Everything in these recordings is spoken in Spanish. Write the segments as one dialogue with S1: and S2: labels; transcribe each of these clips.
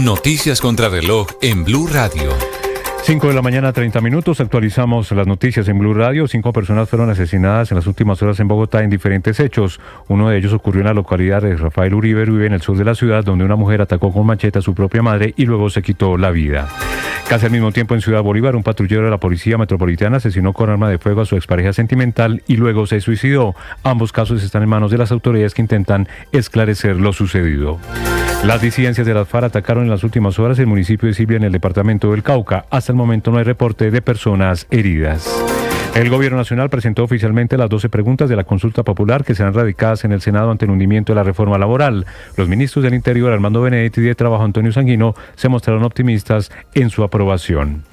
S1: Noticias contra reloj en Blue Radio.
S2: 5 de la mañana, 30 minutos. Actualizamos las noticias en Blue Radio. 5 personas fueron asesinadas en las últimas horas en Bogotá en diferentes hechos. Uno de ellos ocurrió en la localidad de Rafael Uribe, en el sur de la ciudad, donde una mujer atacó con machete a su propia madre y luego se quitó la vida. Casi al mismo tiempo en Ciudad Bolívar, un patrullero de la Policía Metropolitana asesinó con arma de fuego a su expareja sentimental y luego se suicidó. Ambos casos están en manos de las autoridades que intentan esclarecer lo sucedido. Las disidencias de las FARC atacaron en las últimas horas el municipio de Silvia en el departamento del Cauca. Hasta el momento no hay reporte de personas heridas. El Gobierno Nacional presentó oficialmente las 12 preguntas de la consulta popular que serán radicadas en el Senado ante el hundimiento de la reforma laboral. Los ministros del Interior, Armando Benedetti, y de Trabajo, Antonio Sanguino, se mostraron optimistas en su aprobación.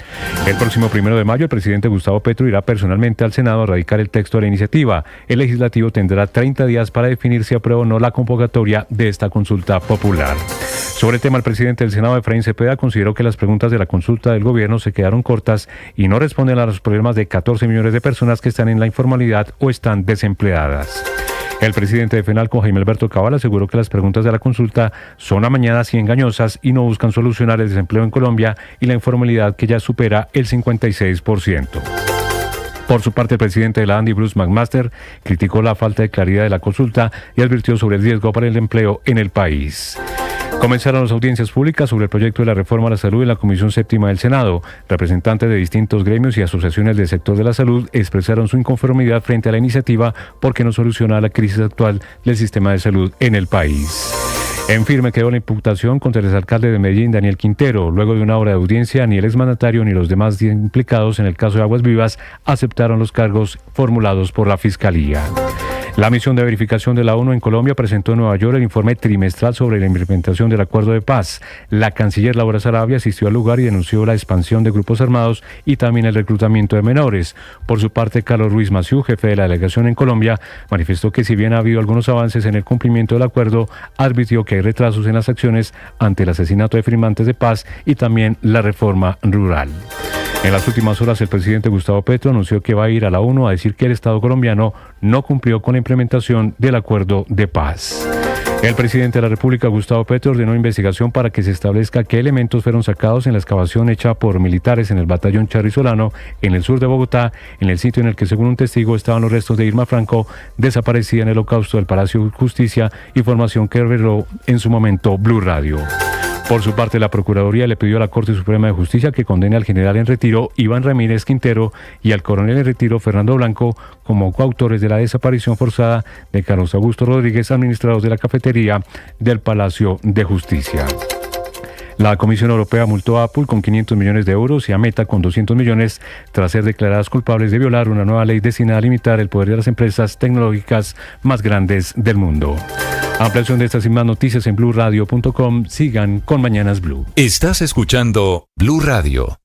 S2: El próximo 1 de mayo, el presidente Gustavo Petro irá personalmente al Senado a radicar el texto de la iniciativa. El legislativo tendrá 30 días para definir si aprueba o no la convocatoria de esta consulta popular. Sobre el tema, el presidente del Senado, Efraín Cepeda, consideró que las preguntas de la consulta del gobierno se quedaron cortas y no responden a los problemas de 14 millones de personas que están en la informalidad o están desempleadas. El presidente de FENALCO, Jaime Alberto Cabal, aseguró que las preguntas de la consulta son amañadas y engañosas y no buscan solucionar el desempleo en Colombia y la informalidad que ya supera el 56%. Por su parte, el presidente de la ANDI, Bruce McMaster, criticó la falta de claridad de la consulta y advirtió sobre el riesgo para el empleo en el país. Comenzaron las audiencias públicas sobre el proyecto de la reforma a la salud en la Comisión Séptima del Senado. Representantes de distintos gremios y asociaciones del sector de la salud expresaron su inconformidad frente a la iniciativa porque no soluciona la crisis actual del sistema de salud en el país. En firme quedó la imputación contra el exalcalde de Medellín, Daniel Quintero. Luego de una hora de audiencia, ni el exmandatario ni los demás implicados en el caso de Aguas Vivas aceptaron los cargos formulados por la Fiscalía. La misión de verificación de la ONU en Colombia presentó en Nueva York el informe trimestral sobre la implementación del acuerdo de paz. La canciller Laura Sarabia asistió al lugar y denunció la expansión de grupos armados y también el reclutamiento de menores. Por su parte, Carlos Ruiz Massieu, jefe de la delegación en Colombia, manifestó que si bien ha habido algunos avances en el cumplimiento del acuerdo, advirtió que hay retrasos en las acciones ante el asesinato de firmantes de paz y también la reforma rural. En las últimas horas, el presidente Gustavo Petro anunció que va a ir a la ONU a decir que el Estado colombiano no cumplió con la implementación del acuerdo de paz. El presidente de la República, Gustavo Petro, ordenó investigación para que se establezca qué elementos fueron sacados en la excavación hecha por militares en el batallón Charrizolano, en el sur de Bogotá, en el sitio en el que, según un testigo, estaban los restos de Irma Franco, desaparecida en el holocausto del Palacio de Justicia, información que reveló en su momento Blue Radio. Por su parte, la Procuraduría le pidió a la Corte Suprema de Justicia que condene al general en retiro Iván Ramírez Quintero y al coronel en retiro Fernando Blanco como coautores de la desaparición forzada de Carlos Augusto Rodríguez, administradores de la cafetería del Palacio de Justicia. La Comisión Europea multó a Apple con 500 millones de euros y a Meta con 200 millones tras ser declaradas culpables de violar una nueva ley destinada a limitar el poder de las empresas tecnológicas más grandes del mundo. Ampliación de estas y más noticias en BlueRadio.com. Sigan con Mañanas Blue.
S1: Estás escuchando Blue Radio.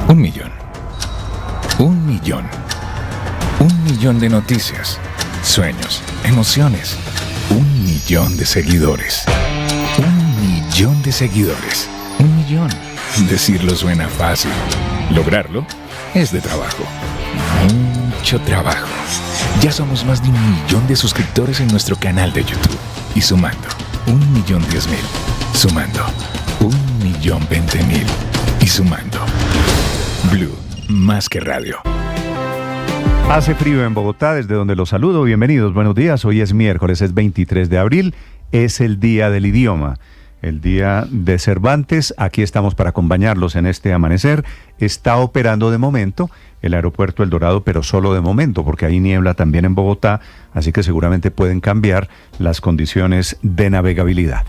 S3: Un millón. Un millón. Un millón de noticias, sueños, emociones. 1 millón de seguidores. 1 millón de seguidores. 1 millón. Decirlo suena fácil. Lograrlo es de trabajo. Mucho trabajo. Ya somos más de 1 millón de suscriptores en nuestro canal de YouTube. Y sumando, 1.010.000. Sumando, 1.020.000. Y sumando. Blue, más que radio.
S4: Hace frío en Bogotá, desde donde los saludo. Bienvenidos, buenos días. Hoy es miércoles, es 23 de abril. Es el Día del Idioma, el Día de Cervantes. Aquí estamos para acompañarlos en este amanecer. Está operando de momento el aeropuerto El Dorado, pero solo de momento, porque hay niebla también en Bogotá, así que seguramente pueden cambiar las condiciones de navegabilidad.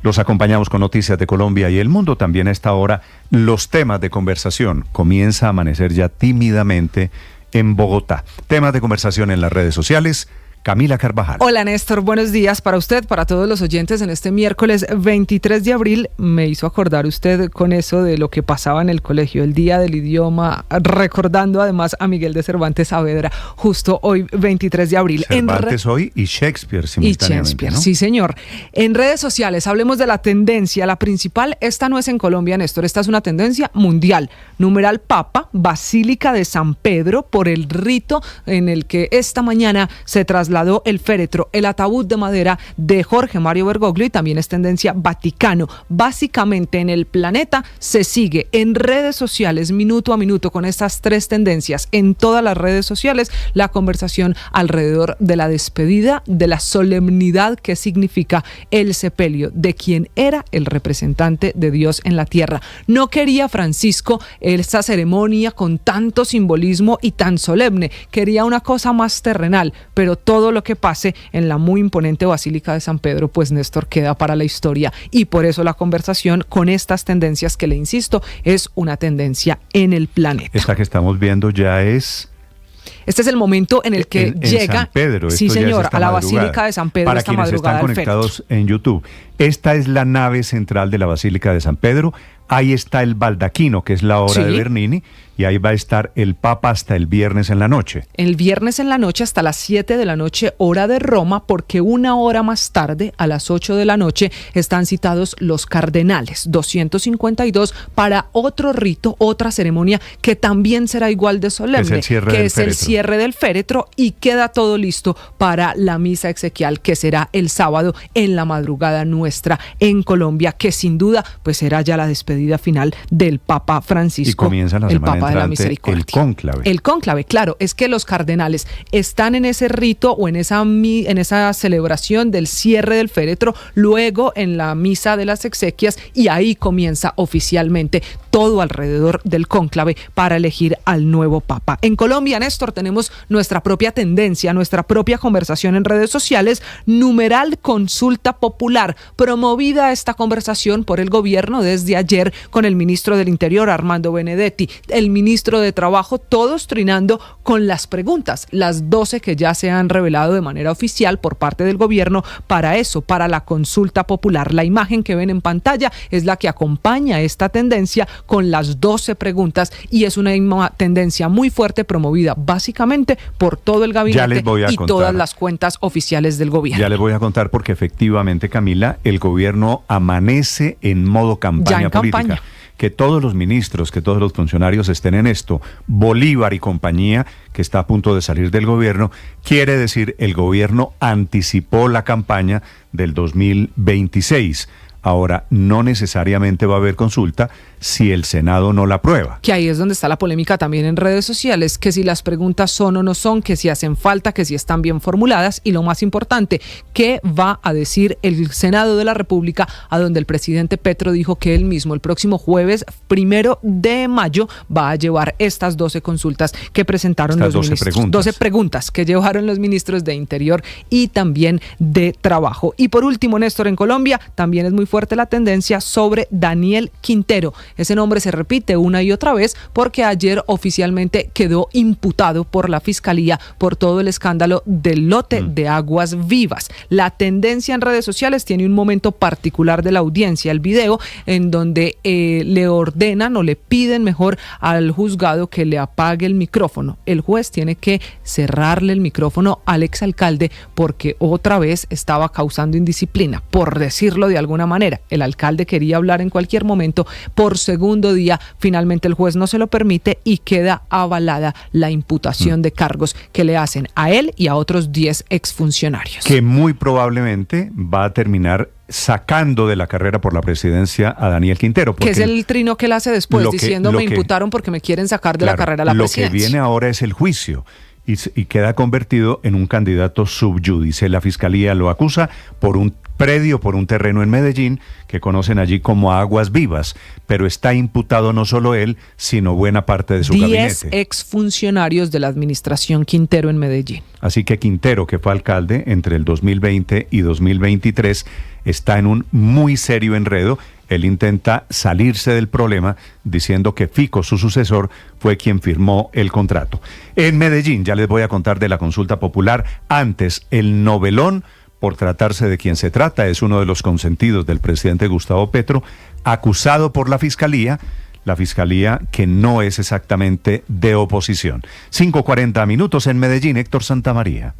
S4: Los acompañamos con noticias de Colombia y el mundo. También a esta hora, los temas de conversación. Comienza a amanecer ya tímidamente en Bogotá. Temas de conversación en las redes sociales. Camila Carvajal.
S5: Hola Néstor, buenos días para usted, para todos los oyentes en este miércoles 23 de abril. Me hizo acordar usted con eso de lo que pasaba en el colegio, el Día del Idioma, recordando además a Miguel de Cervantes Saavedra, justo hoy 23 de abril.
S4: Cervantes hoy y Shakespeare simultáneamente,
S5: y Shakespeare,
S4: ¿no?
S5: Sí señor. En redes sociales hablemos de la tendencia, la principal, esta no es en Colombia, Néstor, esta es una tendencia mundial. Numeral Papa, Basílica de San Pedro, por el rito en el que esta mañana se trasladó el féretro, el ataúd de madera de Jorge Mario Bergoglio, y también es tendencia Vaticano. Básicamente en el planeta se sigue en redes sociales minuto a minuto con estas tres tendencias, en todas las redes sociales, la conversación alrededor de la despedida, de la solemnidad que significa el sepelio de quien era el representante de Dios en la tierra. No quería Francisco esta ceremonia con tanto simbolismo y tan solemne, quería una cosa más terrenal, pero todo lo que pase en la muy imponente Basílica de San Pedro, pues Néstor, queda para la historia, y por eso la conversación con estas tendencias que, le insisto, es una tendencia en el planeta.
S4: Esta que estamos viendo ya es...
S5: Este es el momento en el que llega,
S4: San Pedro,
S5: sí señor, a la Basílica de San Pedro.
S4: Para
S5: esta
S4: quienes
S5: madrugada
S4: están conectados en YouTube, esta es la nave central de la Basílica de San Pedro. Ahí está el baldaquino, que es la obra de Bernini, y ahí va a estar el Papa hasta el viernes en la noche.
S5: El viernes en la noche hasta las 7 de la noche, hora de Roma, porque una hora más tarde, a las 8 de la noche, están citados los cardenales, 252, para otro rito, otra ceremonia que también será igual de solemne, que es el cierre del féretro, y queda todo listo para la misa exequial, que será el sábado en la madrugada nuestra en Colombia, que sin duda pues será ya la despedida final del Papa Francisco,
S4: y comienza la semana
S5: el Papa de la Misericordia.
S4: El cónclave.
S5: El cónclave, claro, es que los cardenales están en ese rito o en esa celebración del cierre del féretro, luego en la misa de las exequias, y ahí comienza oficialmente todo alrededor del cónclave para elegir al nuevo Papa. En Colombia, Néstor, tenemos nuestra propia tendencia, nuestra propia conversación en redes sociales, numeral consulta popular, promovida esta conversación por el gobierno desde ayer con el ministro del Interior, Armando Benedetti, el ministro de Trabajo, todos trinando con las preguntas, las 12 que ya se han revelado de manera oficial por parte del gobierno para eso, para la consulta popular. La imagen que ven en pantalla es la que acompaña esta tendencia con las 12 preguntas, y es una tendencia muy fuerte promovida básicamente por todo el gabinete y todas las cuentas oficiales del gobierno.
S4: Ya les voy a contar, porque efectivamente, Camila, el gobierno amanece en modo campaña política. Que todos los ministros, que todos los funcionarios estén en esto. Bolívar y compañía, que está a punto de salir del gobierno, quiere decir el gobierno anticipó la campaña del 2026. Ahora, no necesariamente va a haber consulta si el Senado no la aprueba.
S5: Que ahí es donde está la polémica también en redes sociales, que si las preguntas son o no son, que si hacen falta, que si están bien formuladas, y lo más importante, ¿qué va a decir el Senado de la República, a donde el presidente Petro dijo que él mismo el próximo jueves 1 de mayo va a llevar estas 12 consultas que presentaron los ministros. 12 preguntas que llevaron los ministros de Interior y también de Trabajo. Y por último, Néstor, en Colombia también es muy fuerte la tendencia sobre Daniel Quintero. Ese nombre se repite una y otra vez porque ayer oficialmente quedó imputado por la Fiscalía por todo el escándalo del lote de Aguas Vivas. La tendencia en redes sociales tiene un momento particular de la audiencia, el video en donde le ordenan o le piden mejor al juzgado que le apague el micrófono. El juez tiene que cerrarle el micrófono al exalcalde porque otra vez estaba causando indisciplina, por decirlo de alguna manera. El alcalde quería hablar en cualquier momento. Por segundo día, finalmente el juez no se lo permite y queda avalada la imputación de cargos que le hacen a él y a otros 10 exfuncionarios.
S4: Que muy probablemente va a terminar sacando de la carrera por la presidencia a Daniel Quintero.
S5: Que es el trino que él hace después, diciendo me imputaron porque me quieren sacar de la carrera a la presidencia.
S4: Lo que viene ahora es el juicio. Y queda convertido en un candidato sub judice. La Fiscalía lo acusa por un predio por un terreno en Medellín que conocen allí como Aguas Vivas, pero está imputado no solo él, sino buena parte de su
S5: 10
S4: gabinete.
S5: exfuncionarios de la administración Quintero en Medellín.
S4: Así que Quintero, que fue alcalde entre el 2020 y 2023, está en un muy serio enredo. Él intenta salirse del problema diciendo que Fico, su sucesor, fue quien firmó el contrato. En Medellín, ya les voy a contar de la consulta popular. Antes, el novelón, por tratarse de quien se trata, es uno de los consentidos del presidente Gustavo Petro, acusado por la fiscalía que no es exactamente de oposición. 5:40 minutos en Medellín, Héctor Santamaría.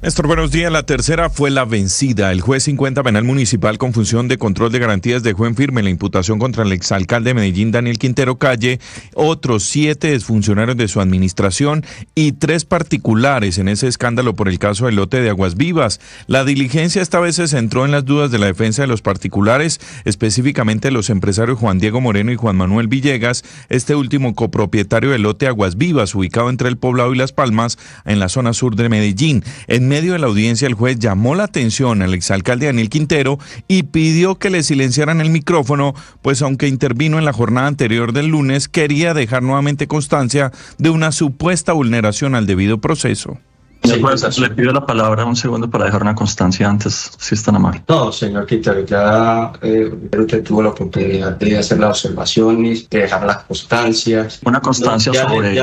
S6: Néstor, buenos días. La tercera fue la vencida. El juez 50 penal municipal con función de control de garantías dejó en firme la imputación contra el exalcalde de Medellín, Daniel Quintero Calle, otros 7 exfuncionarios de su administración y 3 particulares en ese escándalo por el caso del lote de Aguas Vivas. La diligencia esta vez se centró en las dudas de la defensa de los particulares, específicamente los empresarios Juan Diego Moreno y Juan Manuel Villegas, este último copropietario del lote Aguas Vivas, ubicado entre El Poblado y Las Palmas, en la zona sur de Medellín. En medio de la audiencia, el juez llamó la atención al exalcalde Daniel Quintero y pidió que le silenciaran el micrófono, pues aunque intervino en la jornada anterior del lunes, quería dejar nuevamente constancia de una supuesta vulneración al debido proceso.
S7: Le pido la palabra un segundo para dejar una constancia antes, si es tan amable.
S8: No, señor Quintero, ya usted tuvo la oportunidad de hacer las observaciones, de dejar las constancias.
S7: Una constancia sobre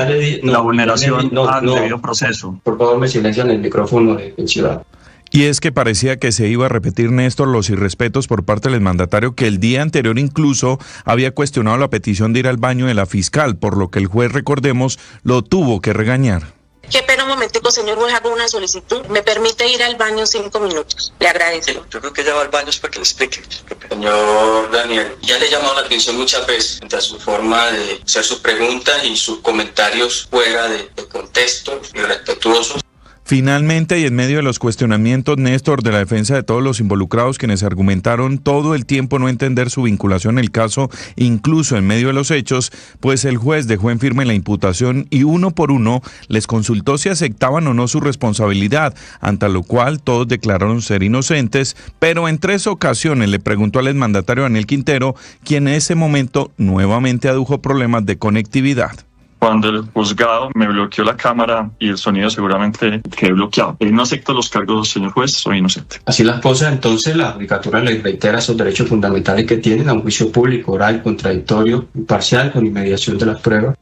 S7: la vulneración al debido proceso.
S8: Por favor, me silencian el micrófono del ciudadano.
S6: Y es que parecía que se iba a repetir, Néstor, los irrespetos por parte del mandatario, que el día anterior incluso había cuestionado la petición de ir al baño de la fiscal, por lo que el juez, recordemos, lo tuvo que regañar.
S9: Qué pena, un momentico, señor juez, hago una solicitud. ¿Me permite ir al baño 5 minutos? Le agradezco.
S10: Yo creo que ya va al baño es para que le explique.
S8: Señor Daniel, ya le he llamado la atención muchas veces frente a su forma de hacer sus preguntas y sus comentarios fuera de contexto y respetuosos.
S6: Finalmente, y en medio de los cuestionamientos, Néstor, de la defensa de todos los involucrados, quienes argumentaron todo el tiempo no entender su vinculación en el caso, incluso en medio de los hechos, pues el juez dejó en firme la imputación y uno por uno les consultó si aceptaban o no su responsabilidad, ante lo cual todos declararon ser inocentes, pero en 3 ocasiones le preguntó al exmandatario Daniel Quintero, quien en ese momento nuevamente adujo problemas de conectividad.
S7: Cuando el juzgado me bloqueó la cámara y el sonido, seguramente quedé bloqueado. No acepto los cargos, señor juez, soy inocente.
S8: Así las cosas, entonces la judicatura le reitera esos derechos fundamentales que tienen a un juicio público, oral, contradictorio, imparcial, con inmediación de las pruebas.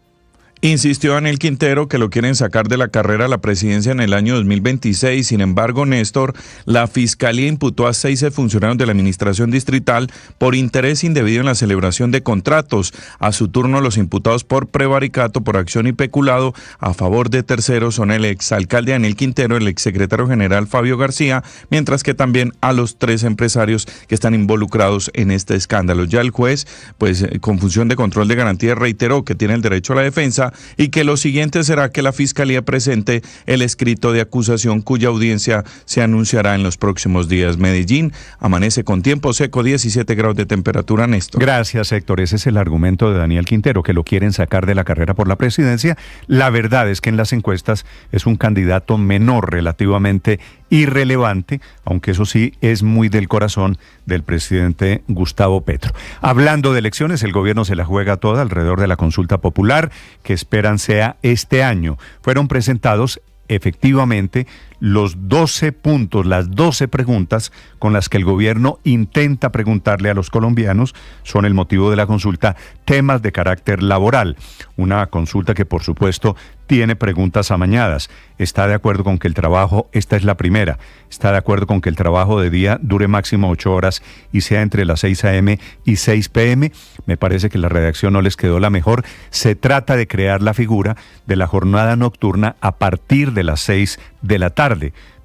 S6: Insistió Daniel Quintero que lo quieren sacar de la carrera a la presidencia en el año 2026. Sin embargo, Néstor, la Fiscalía imputó a 6 funcionarios de la Administración Distrital por interés indebido en la celebración de contratos. A su turno, los imputados por prevaricato, por acción y peculado a favor de terceros son el exalcalde Daniel Quintero, el exsecretario general Fabio García, mientras que también a los 3 empresarios que están involucrados en este escándalo. Ya el juez, pues con función de control de garantía, reiteró que tiene el derecho a la defensa y que lo siguiente será que la Fiscalía presente el escrito de acusación cuya audiencia se anunciará en los próximos días. Medellín amanece con tiempo seco, 17 grados de temperatura, Néstor.
S4: Gracias, Héctor. Ese es el argumento de Daniel Quintero, que lo quieren sacar de la carrera por la presidencia. La verdad es que en las encuestas es un candidato menor, relativamente irrelevante, aunque eso sí es muy del corazón del presidente Gustavo Petro. Hablando de elecciones, el gobierno se la juega toda alrededor de la consulta popular que esperan sea este año. Fueron presentados efectivamente los 12 puntos, las 12 preguntas con las que el gobierno intenta preguntarle a los colombianos, son el motivo de la consulta, temas de carácter laboral. Una consulta que por supuesto tiene preguntas amañadas. ¿Está de acuerdo con que el trabajo, esta es la primera, está de acuerdo con que el trabajo de día dure máximo 8 horas y sea entre las 6 a.m. y 6 p.m.? Me parece que la redacción no les quedó la mejor. Se trata de crear la figura de la jornada nocturna a partir de las 6 de la tarde.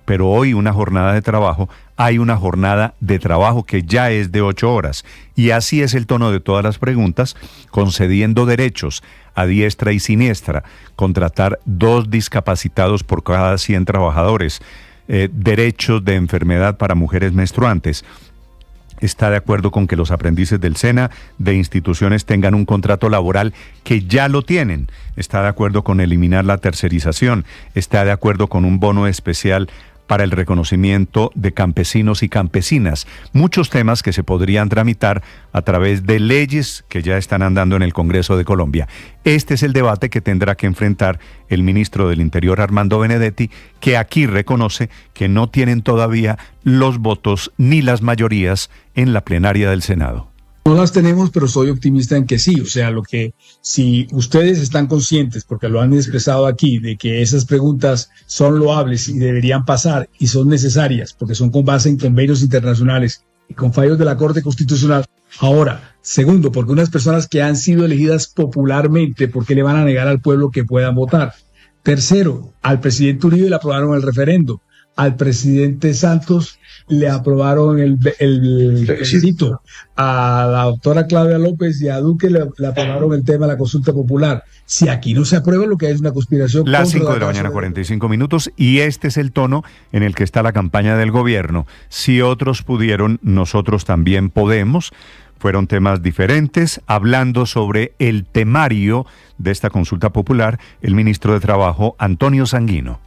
S4: Pero hoy una jornada de trabajo, hay una jornada de trabajo que ya es de 8 horas. Y así es el tono de todas las preguntas, concediendo derechos a diestra y siniestra, contratar 2 discapacitados por cada 100 trabajadores, derechos de enfermedad para mujeres menstruantes. Está de acuerdo con que los aprendices del SENA de instituciones tengan un contrato laboral que ya lo tienen. Está de acuerdo con eliminar la tercerización. Está de acuerdo con un bono especial para el reconocimiento de campesinos y campesinas. Muchos temas que se podrían tramitar a través de leyes que ya están andando en el Congreso de Colombia. Este es el debate que tendrá que enfrentar el ministro del Interior, Armando Benedetti, que aquí reconoce que no tienen todavía los votos ni las mayorías en la plenaria del Senado.
S11: No las tenemos, pero soy optimista en que sí. O sea, si ustedes están conscientes, porque lo han expresado aquí, de que esas preguntas son loables y deberían pasar y son necesarias, porque son con base en convenios internacionales y con fallos de la Corte Constitucional. Ahora, segundo, porque unas personas que han sido elegidas popularmente, ¿por qué le van a negar al pueblo que puedan votar? Tercero, al presidente Uribe le aprobaron el referendo. Al presidente Santos le aprobaron el requisito. A la doctora Claudia López y a Duque le aprobaron el tema de la consulta popular. Si aquí no se aprueba, lo que hay es una conspiración.
S4: Las 5 de la mañana, 45 minutos, y este es el tono en el que está la campaña del gobierno. Si otros pudieron, nosotros también podemos. Fueron temas diferentes. Hablando sobre el temario de esta consulta popular, el ministro de Trabajo, Antonio Sanguino.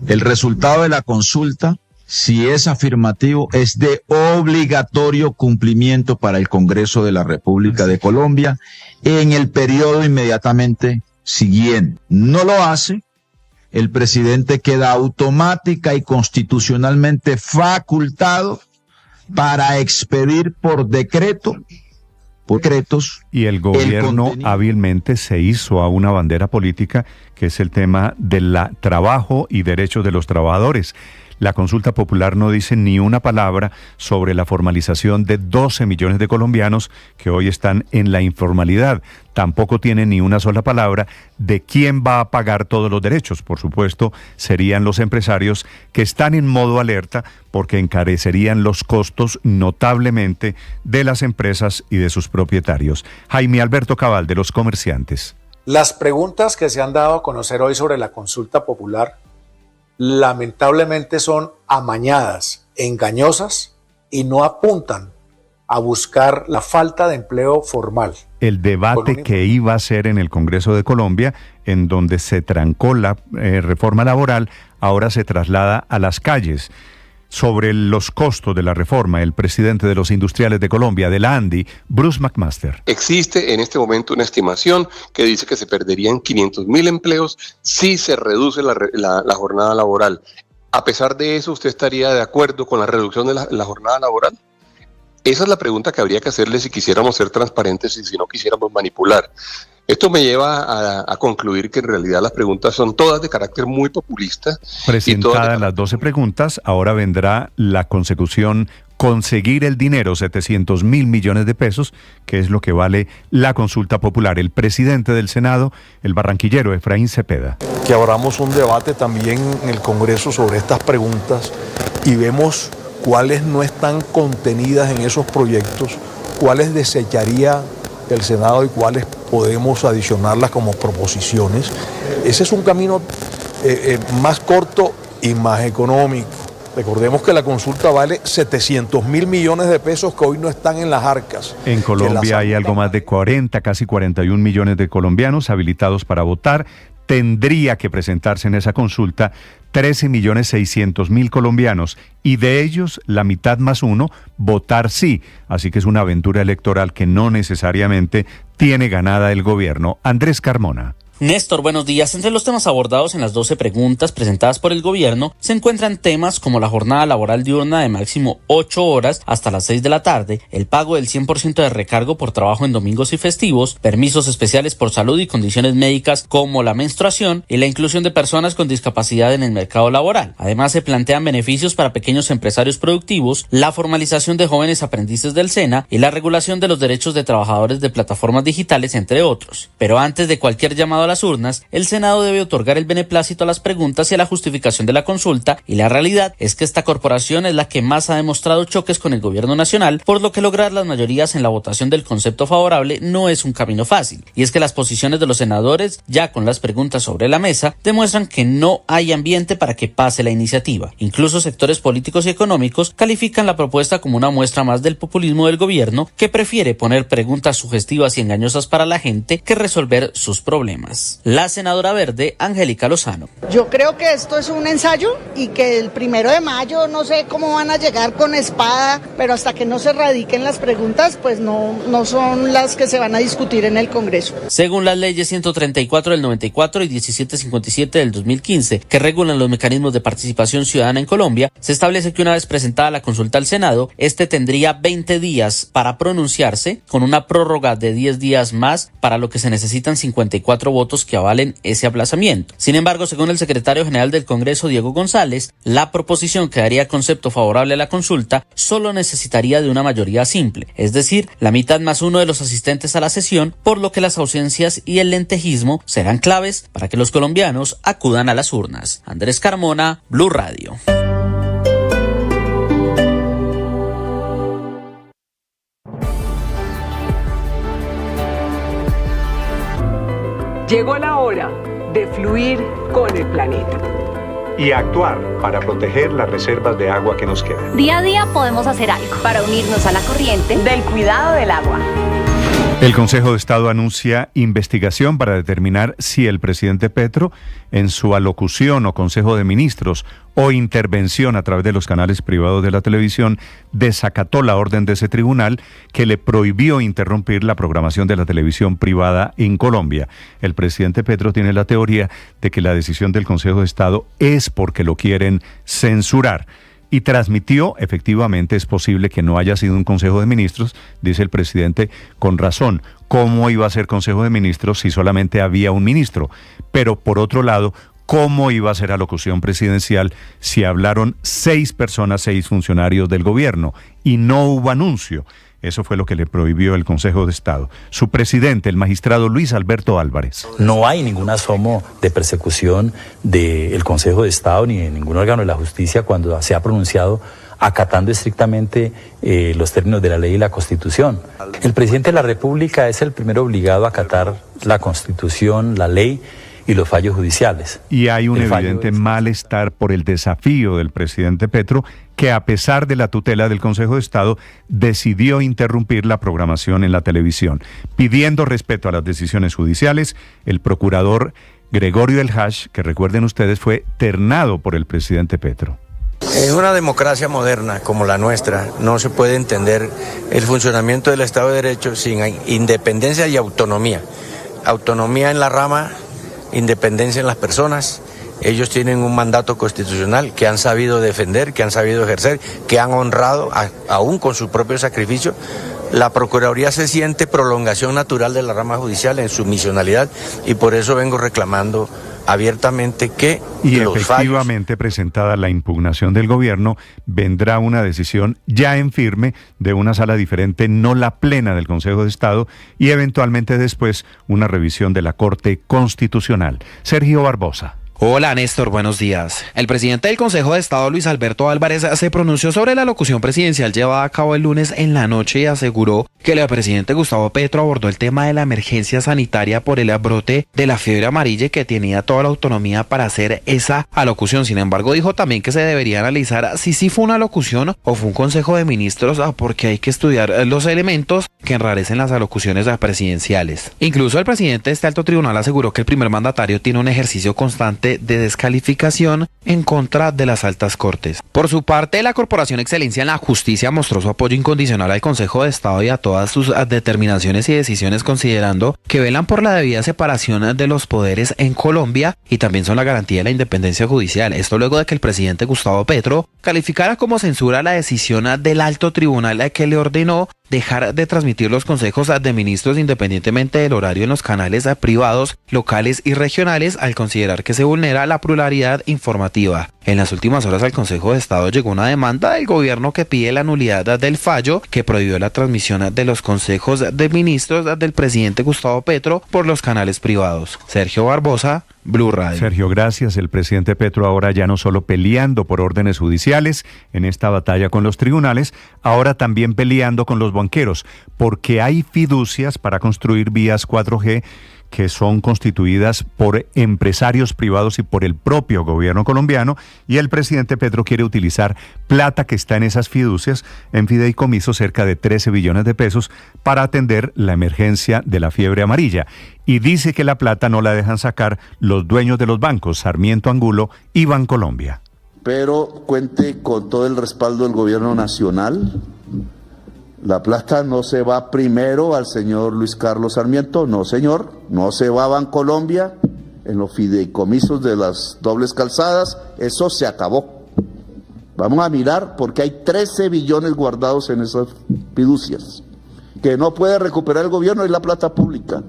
S12: El resultado de la consulta, si es afirmativo, es de obligatorio cumplimiento para el Congreso de la República de Colombia en el periodo inmediatamente siguiente. No lo hace, el presidente queda automática y constitucionalmente facultado para expedir por decretos,
S4: y el gobierno hábilmente se hizo a una bandera política que es el tema del trabajo y derechos de los trabajadores. La consulta popular no dice ni una palabra sobre la formalización de 12 millones de colombianos que hoy están en la informalidad. Tampoco tiene ni una sola palabra de quién va a pagar todos los derechos. Por supuesto, serían los empresarios que están en modo alerta porque encarecerían los costos notablemente de las empresas y de sus propietarios. Jaime Alberto Cabal, de Los Comerciantes.
S13: Las preguntas que se han dado a conocer hoy sobre la consulta popular lamentablemente son amañadas, engañosas y no apuntan a buscar la falta de empleo formal.
S4: El debate que iba a ser en el Congreso de Colombia, en donde se trancó la reforma laboral, ahora se traslada a las calles. Sobre los costos de la reforma, el presidente de los industriales de Colombia, de la ANDI, Bruce McMaster.
S14: Existe en este momento una estimación que dice que se perderían 500.000 empleos si se reduce la jornada laboral. A pesar de eso, ¿usted estaría de acuerdo con la reducción de la jornada laboral? Esa es la pregunta que habría que hacerle si quisiéramos ser transparentes y si no quisiéramos manipular. Esto me lleva a concluir que en realidad las preguntas son todas de carácter muy populista.
S4: Presentadas las 12 preguntas, ahora vendrá la consecución, conseguir el dinero, 700.000 millones de pesos, que es lo que vale la consulta popular. El presidente del Senado, el barranquillero Efraín Cepeda.
S15: Que abramos un debate también en el Congreso sobre estas preguntas y vemos cuáles no están contenidas en esos proyectos, cuáles desecharía el Senado y cuáles podemos adicionarlas como proposiciones. Ese es un camino más corto y más económico. Recordemos que la consulta vale 700.000 millones de pesos que hoy no están en las arcas.
S4: En Colombia hay algo más de 40, casi 41 millones de colombianos habilitados para votar. Tendría que presentarse en esa consulta 13.600.000 colombianos y de ellos la mitad más uno votar sí. Así que es una aventura electoral que no necesariamente tiene ganada el gobierno. Andrés Carmona.
S16: Néstor, buenos días. Entre los temas abordados en las 12 preguntas presentadas por el gobierno se encuentran temas como la jornada laboral diurna de máximo 8 horas hasta las 6 de la tarde, el pago del 100% de recargo por trabajo en domingos y festivos, permisos especiales por salud y condiciones médicas como la menstruación y la inclusión de personas con discapacidad en el mercado laboral. Además, se plantean beneficios para pequeños empresarios productivos, la formalización de jóvenes aprendices del SENA y la regulación de los derechos de trabajadores de plataformas digitales, entre otros. Pero antes de cualquier llamado a las urnas, el Senado debe otorgar el beneplácito a las preguntas y a la justificación de la consulta, y la realidad es que esta corporación es la que más ha demostrado choques con el gobierno nacional, por lo que lograr las mayorías en la votación del concepto favorable no es un camino fácil. Y es que las posiciones de los senadores, ya con las preguntas sobre la mesa, demuestran que no hay ambiente para que pase la iniciativa. Incluso sectores políticos y económicos califican la propuesta como una muestra más del populismo del gobierno, que prefiere poner preguntas sugestivas y engañosas para la gente que resolver sus problemas. más. La senadora verde, Angélica Lozano.
S17: Yo creo que esto es un ensayo y que el 1 de mayo no sé cómo van a llegar con espada, pero hasta que no se radiquen las preguntas, pues no son las que se van a discutir en el Congreso.
S16: Según las leyes 134 del 94 y 1757 del 2015, que regulan los mecanismos de participación ciudadana en Colombia, se establece que una vez presentada la consulta al Senado, este tendría 20 días para pronunciarse, con una prórroga de 10 días más, para lo que se necesitan 54 votos que avalen ese aplazamiento. Sin embargo, según el secretario general del Congreso, Diego González, la proposición que daría concepto favorable a la consulta solo necesitaría de una mayoría simple, es decir, la mitad más uno de los asistentes a la sesión, por lo que las ausencias y el lentejismo serán claves para que los colombianos acudan a las urnas. Andrés Carmona, Blue Radio.
S18: Llegó la hora de fluir con el planeta
S4: y actuar para proteger las reservas de agua que nos quedan.
S19: Día a día podemos hacer algo para unirnos a la corriente del cuidado del agua.
S4: El Consejo de Estado anuncia investigación para determinar si el presidente Petro, en su alocución o Consejo de Ministros o intervención a través de los canales privados de la televisión, desacató la orden de ese tribunal que le prohibió interrumpir la programación de la televisión privada en Colombia. El presidente Petro tiene la teoría de que la decisión del Consejo de Estado es porque lo quieren censurar. Y transmitió, efectivamente, es posible que no haya sido un Consejo de Ministros, dice el presidente, con razón. ¿Cómo iba a ser Consejo de Ministros si solamente había un ministro? Pero por otro lado, ¿cómo iba a ser alocución presidencial si hablaron 6 personas, 6 funcionarios del gobierno y no hubo anuncio? Eso fue lo que le prohibió el Consejo de Estado. Su presidente, el magistrado Luis Alberto Álvarez.
S20: No hay ningún asomo de persecución del Consejo de Estado ni de ningún órgano de la justicia cuando se ha pronunciado acatando estrictamente los términos de la ley y la Constitución. El presidente de la República es el primero obligado a acatar la Constitución, la ley y los fallos judiciales.
S4: Y hay un evidente malestar por el desafío del presidente Petro, que a pesar de la tutela del Consejo de Estado, decidió interrumpir la programación en la televisión. Pidiendo respeto a las decisiones judiciales, el procurador Gregorio El Hash, que recuerden ustedes, fue ternado por el presidente Petro.
S21: En una democracia moderna como la nuestra, no se puede entender el funcionamiento del Estado de Derecho sin independencia y autonomía. Autonomía en la rama, independencia en las personas. Ellos tienen un mandato constitucional que han sabido defender, que han sabido ejercer, que han honrado, aún con su propio sacrificio. La Procuraduría se siente prolongación natural de la rama judicial en su misionalidad y por eso vengo reclamando abiertamente que
S4: y efectivamente presentada la impugnación del gobierno, vendrá una decisión ya en firme de una sala diferente, no la plena del Consejo de Estado, y eventualmente después una revisión de la Corte Constitucional. Sergio Barbosa.
S22: Hola Néstor, buenos días. El presidente del Consejo de Estado, Luis Alberto Álvarez, se pronunció sobre la locución presidencial llevada a cabo el lunes en la noche y aseguró que el presidente Gustavo Petro abordó el tema de la emergencia sanitaria por el brote de la fiebre amarilla y que tenía toda la autonomía para hacer esa alocución. Sin embargo, dijo también que se debería analizar si sí fue una alocución o fue un Consejo de Ministros, porque hay que estudiar los elementos que enrarecen las alocuciones presidenciales. Incluso el presidente de este alto tribunal aseguró que el primer mandatario tiene un ejercicio constante de descalificación en contra de las altas cortes. Por su parte, la Corporación Excelencia en la Justicia mostró su apoyo incondicional al Consejo de Estado y a todas sus determinaciones y decisiones, considerando que velan por la debida separación de los poderes en Colombia y también son la garantía de la independencia judicial. Esto luego de que el presidente Gustavo Petro calificara como censura la decisión del alto tribunal que le ordenó dejar de transmitir los consejos de ministros independientemente del horario en los canales privados, locales y regionales, al considerar que se vulnera la pluralidad informativa. En las últimas horas al Consejo de Estado llegó una demanda del gobierno que pide la nulidad del fallo que prohibió la transmisión de los consejos de ministros del presidente Gustavo Petro por los canales privados. Sergio Barbosa, Blue Radio.
S4: Sergio, gracias. El presidente Petro ahora ya no solo peleando por órdenes judiciales en esta batalla con los tribunales, ahora también peleando con los banqueros, porque hay fiducias para construir vías 4G que son constituidas por empresarios privados y por el propio gobierno colombiano, y el presidente Petro quiere utilizar plata que está en esas fiducias, en fideicomiso, cerca de 13 billones de pesos, para atender la emergencia de la fiebre amarilla. Y dice que la plata no la dejan sacar los dueños de los bancos, Sarmiento Angulo y Bancolombia.
S1: Pero cuente con todo el respaldo del gobierno nacional. La plata no se va primero al señor Luis Carlos Sarmiento, no señor, no se va a Bancolombia, en los fideicomisos de las dobles calzadas, eso se acabó. Vamos a mirar porque hay 13 billones guardados en esas fiducias, que no puede recuperar el gobierno y la plata pública,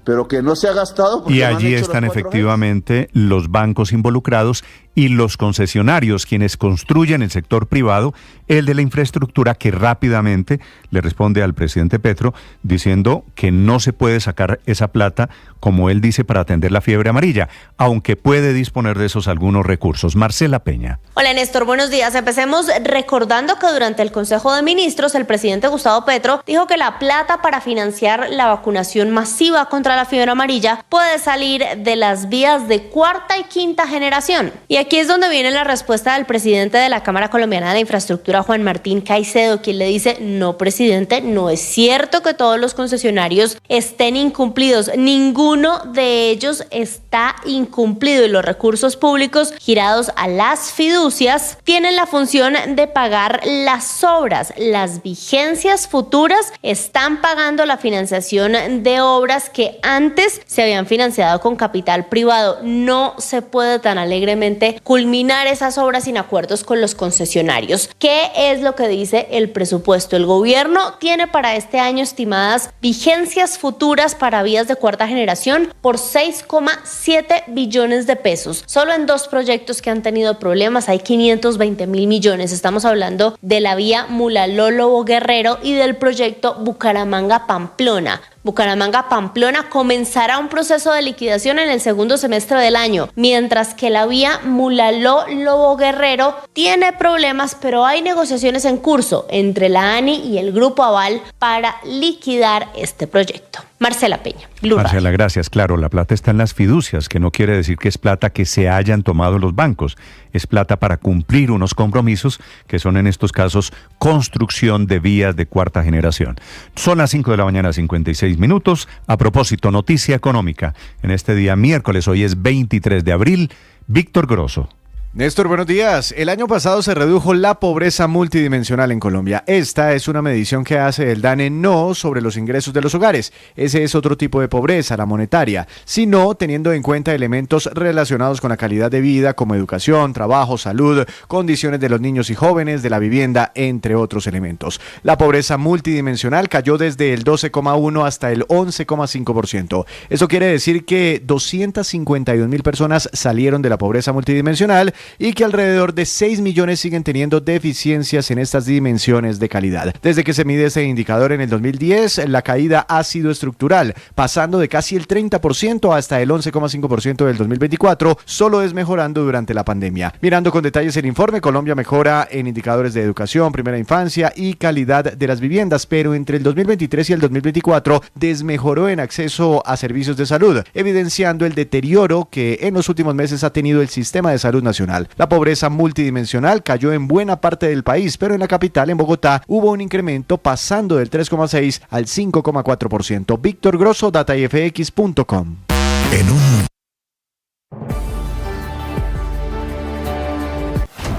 S1: pero que no se ha gastado.
S4: Y allí están efectivamente los bancos involucrados y los concesionarios, quienes construyen el sector privado, el de la infraestructura, que rápidamente le responde al presidente Petro diciendo que no se puede sacar esa plata, como él dice, para atender la fiebre amarilla, aunque puede disponer de esos algunos recursos. Marcela Peña.
S2: Hola Néstor, buenos días. Empecemos recordando que durante el Consejo de Ministros el presidente Gustavo Petro dijo que la plata para financiar la vacunación masiva contra la fiebre amarilla puede salir de las vías de cuarta y quinta generación. Y aquí es donde viene la respuesta del presidente de la Cámara Colombiana de Infraestructura, Juan Martín Caicedo, quien le dice: no, presidente, no es cierto que todos los concesionarios estén incumplidos. Ninguno de ellos está incumplido, y los recursos públicos girados a las fiducias tienen la función de pagar las obras. Las vigencias futuras están pagando la financiación de obras que antes se habían financiado con capital privado. No se puede tan alegremente culminar esas obras sin acuerdos con los concesionarios. ¿Qué es lo que dice el presupuesto? El gobierno tiene para este año estimadas vigencias futuras para vías de cuarta generación por 6,7 billones de pesos. Solo en 2 proyectos que han tenido problemas hay 520.000 millones. Estamos hablando de la vía Mulaló-Lobo Guerrero y del proyecto Bucaramanga-Pamplona. Bucaramanga-Pamplona comenzará un proceso de liquidación en el segundo semestre del año, mientras que la vía Mulaló-Lobo Guerrero tiene problemas, pero hay negociaciones en curso entre la ANI y el Grupo Aval para liquidar este proyecto. Marcela Peña, Blue Radio.
S4: Marcela, gracias. Claro, la plata está en las fiducias, que no quiere decir que es plata que se hayan tomado los bancos. Es plata para cumplir unos compromisos que son, en estos casos, construcción de vías de cuarta generación. Son las 5 de la mañana, 56 minutos. A propósito, noticia económica. En este día miércoles, hoy es 23 de abril, Víctor Grosso.
S23: Néstor, buenos días. El año pasado se redujo la pobreza multidimensional en Colombia. Esta es una medición que hace el DANE no sobre los ingresos de los hogares. Ese es otro tipo de pobreza, la monetaria, sino teniendo en cuenta elementos relacionados con la calidad de vida, como educación, trabajo, salud, condiciones de los niños y jóvenes, de la vivienda, entre otros elementos. La pobreza multidimensional cayó desde el 12,1 hasta el 11,5%. Eso quiere decir que 251.000 personas salieron de la pobreza multidimensional y que alrededor de 6 millones siguen teniendo deficiencias en estas dimensiones de calidad. Desde que se mide este indicador en el 2010, la caída ha sido estructural, pasando de casi el 30% hasta el 11,5% del 2024, solo desmejorando durante la pandemia. Mirando con detalles el informe, Colombia mejora en indicadores de educación, primera infancia y calidad de las viviendas, pero entre el 2023 y el 2024 desmejoró en acceso a servicios de salud, evidenciando el deterioro que en los últimos meses ha tenido el sistema de salud nacional. La pobreza multidimensional cayó en buena parte del país, pero en la capital, en Bogotá, hubo un incremento pasando del 3,6 al 5,4%. Víctor Grosso, dataifx.com.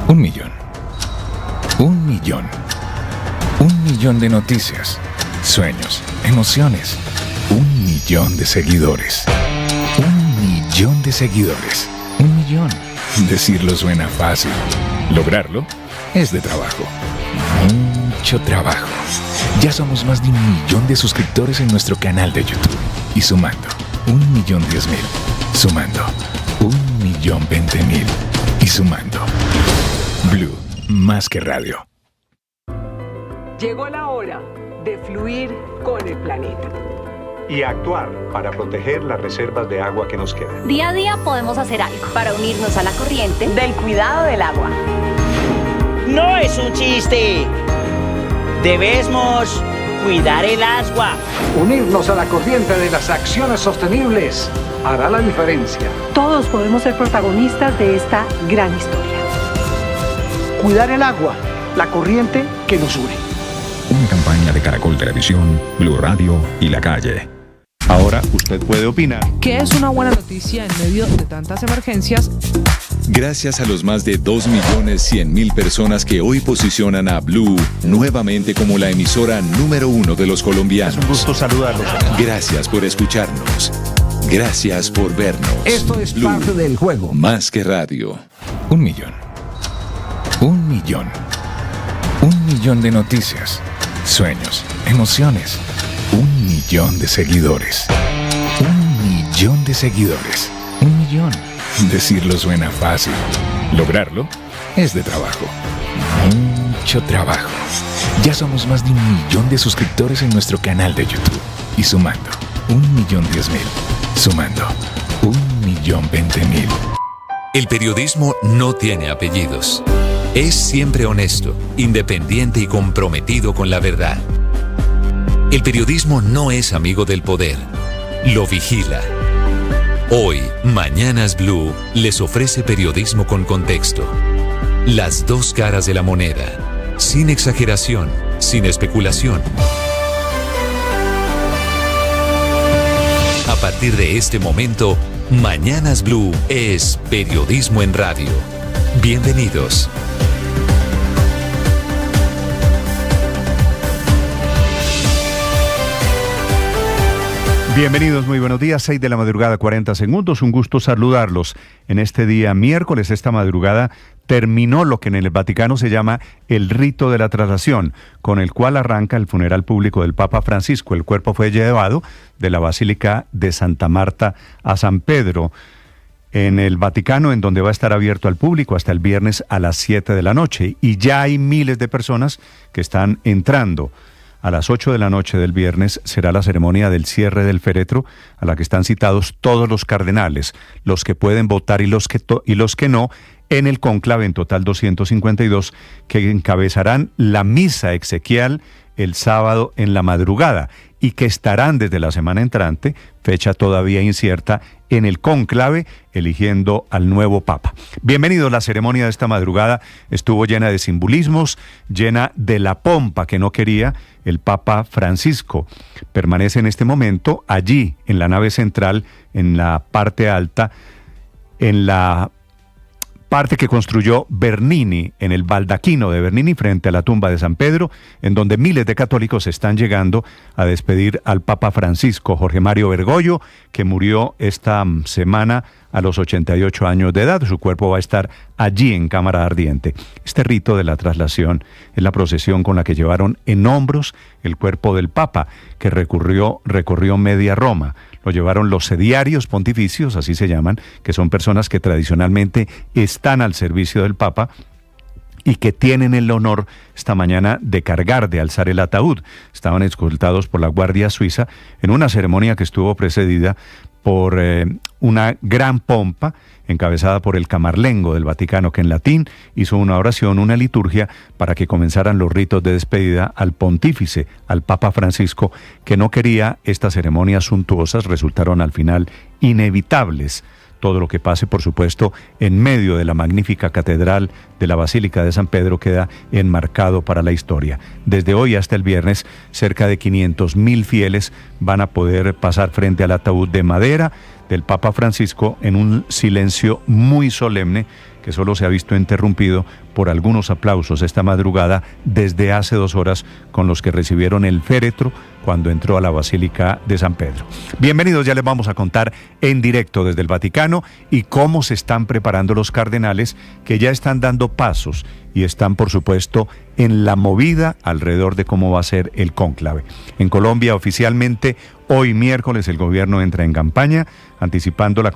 S3: Un millón. Un millón. Un millón de noticias, sueños, emociones. 1 millón de seguidores. 1 millón de seguidores. 1 millón. Decirlo suena fácil. Lograrlo es de trabajo. Mucho trabajo. Ya somos más de 1 millón de suscriptores en nuestro canal de YouTube. Y sumando, 1.010.000. Sumando, 1.020.000. Y sumando. Blue, más que radio.
S18: Llegó la hora de fluir con el planeta.
S4: Y actuar para proteger las reservas de agua que nos quedan.
S19: Día a día podemos hacer algo para unirnos a la corriente del cuidado del agua.
S24: No es un chiste. Debemos
S5: cuidar el agua.
S9: Unirnos a la corriente de las acciones sostenibles hará la diferencia.
S10: Todos podemos ser protagonistas de esta gran historia.
S9: Cuidar el agua, la corriente que nos une.
S3: Una campaña de Caracol Televisión, Blue Radio y La Calle.
S4: Ahora usted puede opinar.
S24: ¿Qué es una buena noticia en medio de tantas emergencias?
S3: Gracias a los más de 2.100.000 personas que hoy posicionan a Blue nuevamente como la emisora número 1 de los colombianos.
S4: Es un gusto saludarlos.
S3: Gracias por escucharnos. Gracias por vernos.
S9: Esto es
S3: Blue,
S9: parte del juego.
S3: más que radio. 1 millón. 1 millón. 1 millón de noticias, sueños, emociones. 1 millón de seguidores. 1 millón de seguidores. 1 millón. Decirlo suena fácil. Lograrlo es de trabajo. Mucho trabajo. Ya somos más de 1 millón de suscriptores en nuestro canal de YouTube. Y sumando, 1.010.000. Sumando, 1.020.000.
S25: El periodismo no tiene apellidos. Es siempre honesto, independiente y comprometido con la verdad. El periodismo no es amigo del poder, lo vigila. Hoy, Mañanas Blue les ofrece periodismo con contexto. Las dos caras de la moneda, sin exageración, sin especulación. A partir de este momento, Mañanas Blue es periodismo en radio. Bienvenidos.
S4: Bienvenidos, muy buenos días, 6 de la madrugada, 40 segundos, un gusto saludarlos. En este día miércoles, esta madrugada, terminó lo que en el Vaticano se llama el rito de la traslación, con el cual arranca el funeral público del Papa Francisco. El cuerpo fue llevado de la Basílica de Santa Marta a San Pedro, en el Vaticano, en donde va a estar abierto al público hasta el viernes a las 7 de la noche. Y ya hay miles de personas que están entrando. A las 8 de la noche del viernes será la ceremonia del cierre del féretro, a la que están citados todos los cardenales, los que pueden votar y los que no, en el cónclave, en total 252, que encabezarán la misa exequial el sábado en la madrugada y que estarán desde la semana entrante, fecha todavía incierta, en el cónclave eligiendo al nuevo Papa. Bienvenidos, la ceremonia de esta madrugada estuvo llena de simbolismos, llena de la pompa que no quería el Papa Francisco. Permanece en este momento allí, en la nave central, en la parte alta, en la parte que construyó Bernini, en el baldaquino de Bernini, frente a la tumba de San Pedro, en donde miles de católicos están llegando a despedir al Papa Francisco. Jorge Mario Bergoglio, que murió esta semana a los 88 años de edad. Su cuerpo va a estar allí en cámara ardiente. Este rito de la traslación es la procesión con la que llevaron en hombros el cuerpo del Papa, que recorrió media Roma. Lo llevaron los sediarios pontificios, así se llaman, que son personas que tradicionalmente están al servicio del Papa y que tienen el honor esta mañana de cargar, de alzar el ataúd. Estaban escoltados por la Guardia Suiza en una ceremonia que estuvo precedida por una gran pompa encabezada por el camarlengo del Vaticano, que en latín hizo una oración, una liturgia, para que comenzaran los ritos de despedida al pontífice, al Papa Francisco, que no quería estas ceremonias suntuosas. Resultaron al final inevitables. Todo lo que pase, por supuesto, en medio de la magnífica catedral de la Basílica de San Pedro queda enmarcado para la historia. Desde hoy hasta el viernes, cerca de 500.000 fieles van a poder pasar frente al ataúd de madera del Papa Francisco en un silencio muy solemne que solo se ha visto interrumpido por algunos aplausos esta madrugada desde hace 2 horas con los que recibieron el féretro cuando entró a la Basílica de San Pedro. Bienvenidos, ya les vamos a contar en directo desde el Vaticano y cómo se están preparando los cardenales, que ya están dando pasos y están, por supuesto, en la movida alrededor de cómo va a ser el cónclave. En Colombia, oficialmente, hoy miércoles, el gobierno entra en campaña, anticipando la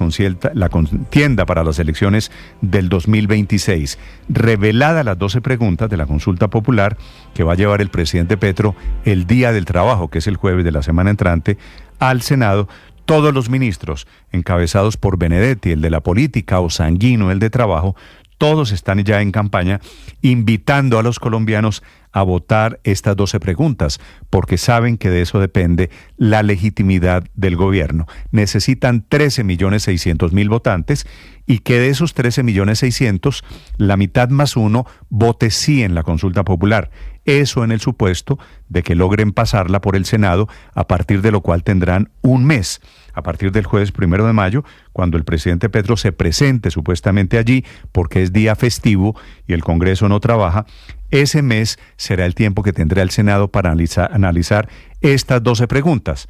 S4: contienda para las elecciones del 2026. Reveladas las 12 preguntas de la consulta popular que va a llevar el presidente Petro el Día del Trabajo, que es el jueves de la semana entrante, al Senado. Todos los ministros, encabezados por Benedetti, el de la política, o Sanguino, el de trabajo, todos están ya en campaña invitando a los colombianos a votar estas 12 preguntas, porque saben que de eso depende la legitimidad del gobierno. Necesitan 13.600.000 votantes y que de esos 13.600.000, la mitad más uno vote sí en la consulta popular. Eso en el supuesto de que logren pasarla por el Senado, a partir de lo cual tendrán un mes, a partir del jueves 1 de mayo, cuando el presidente Petro se presente supuestamente allí, porque es día festivo y el Congreso no trabaja. Ese mes será el tiempo que tendrá el Senado para analizar estas 12 preguntas,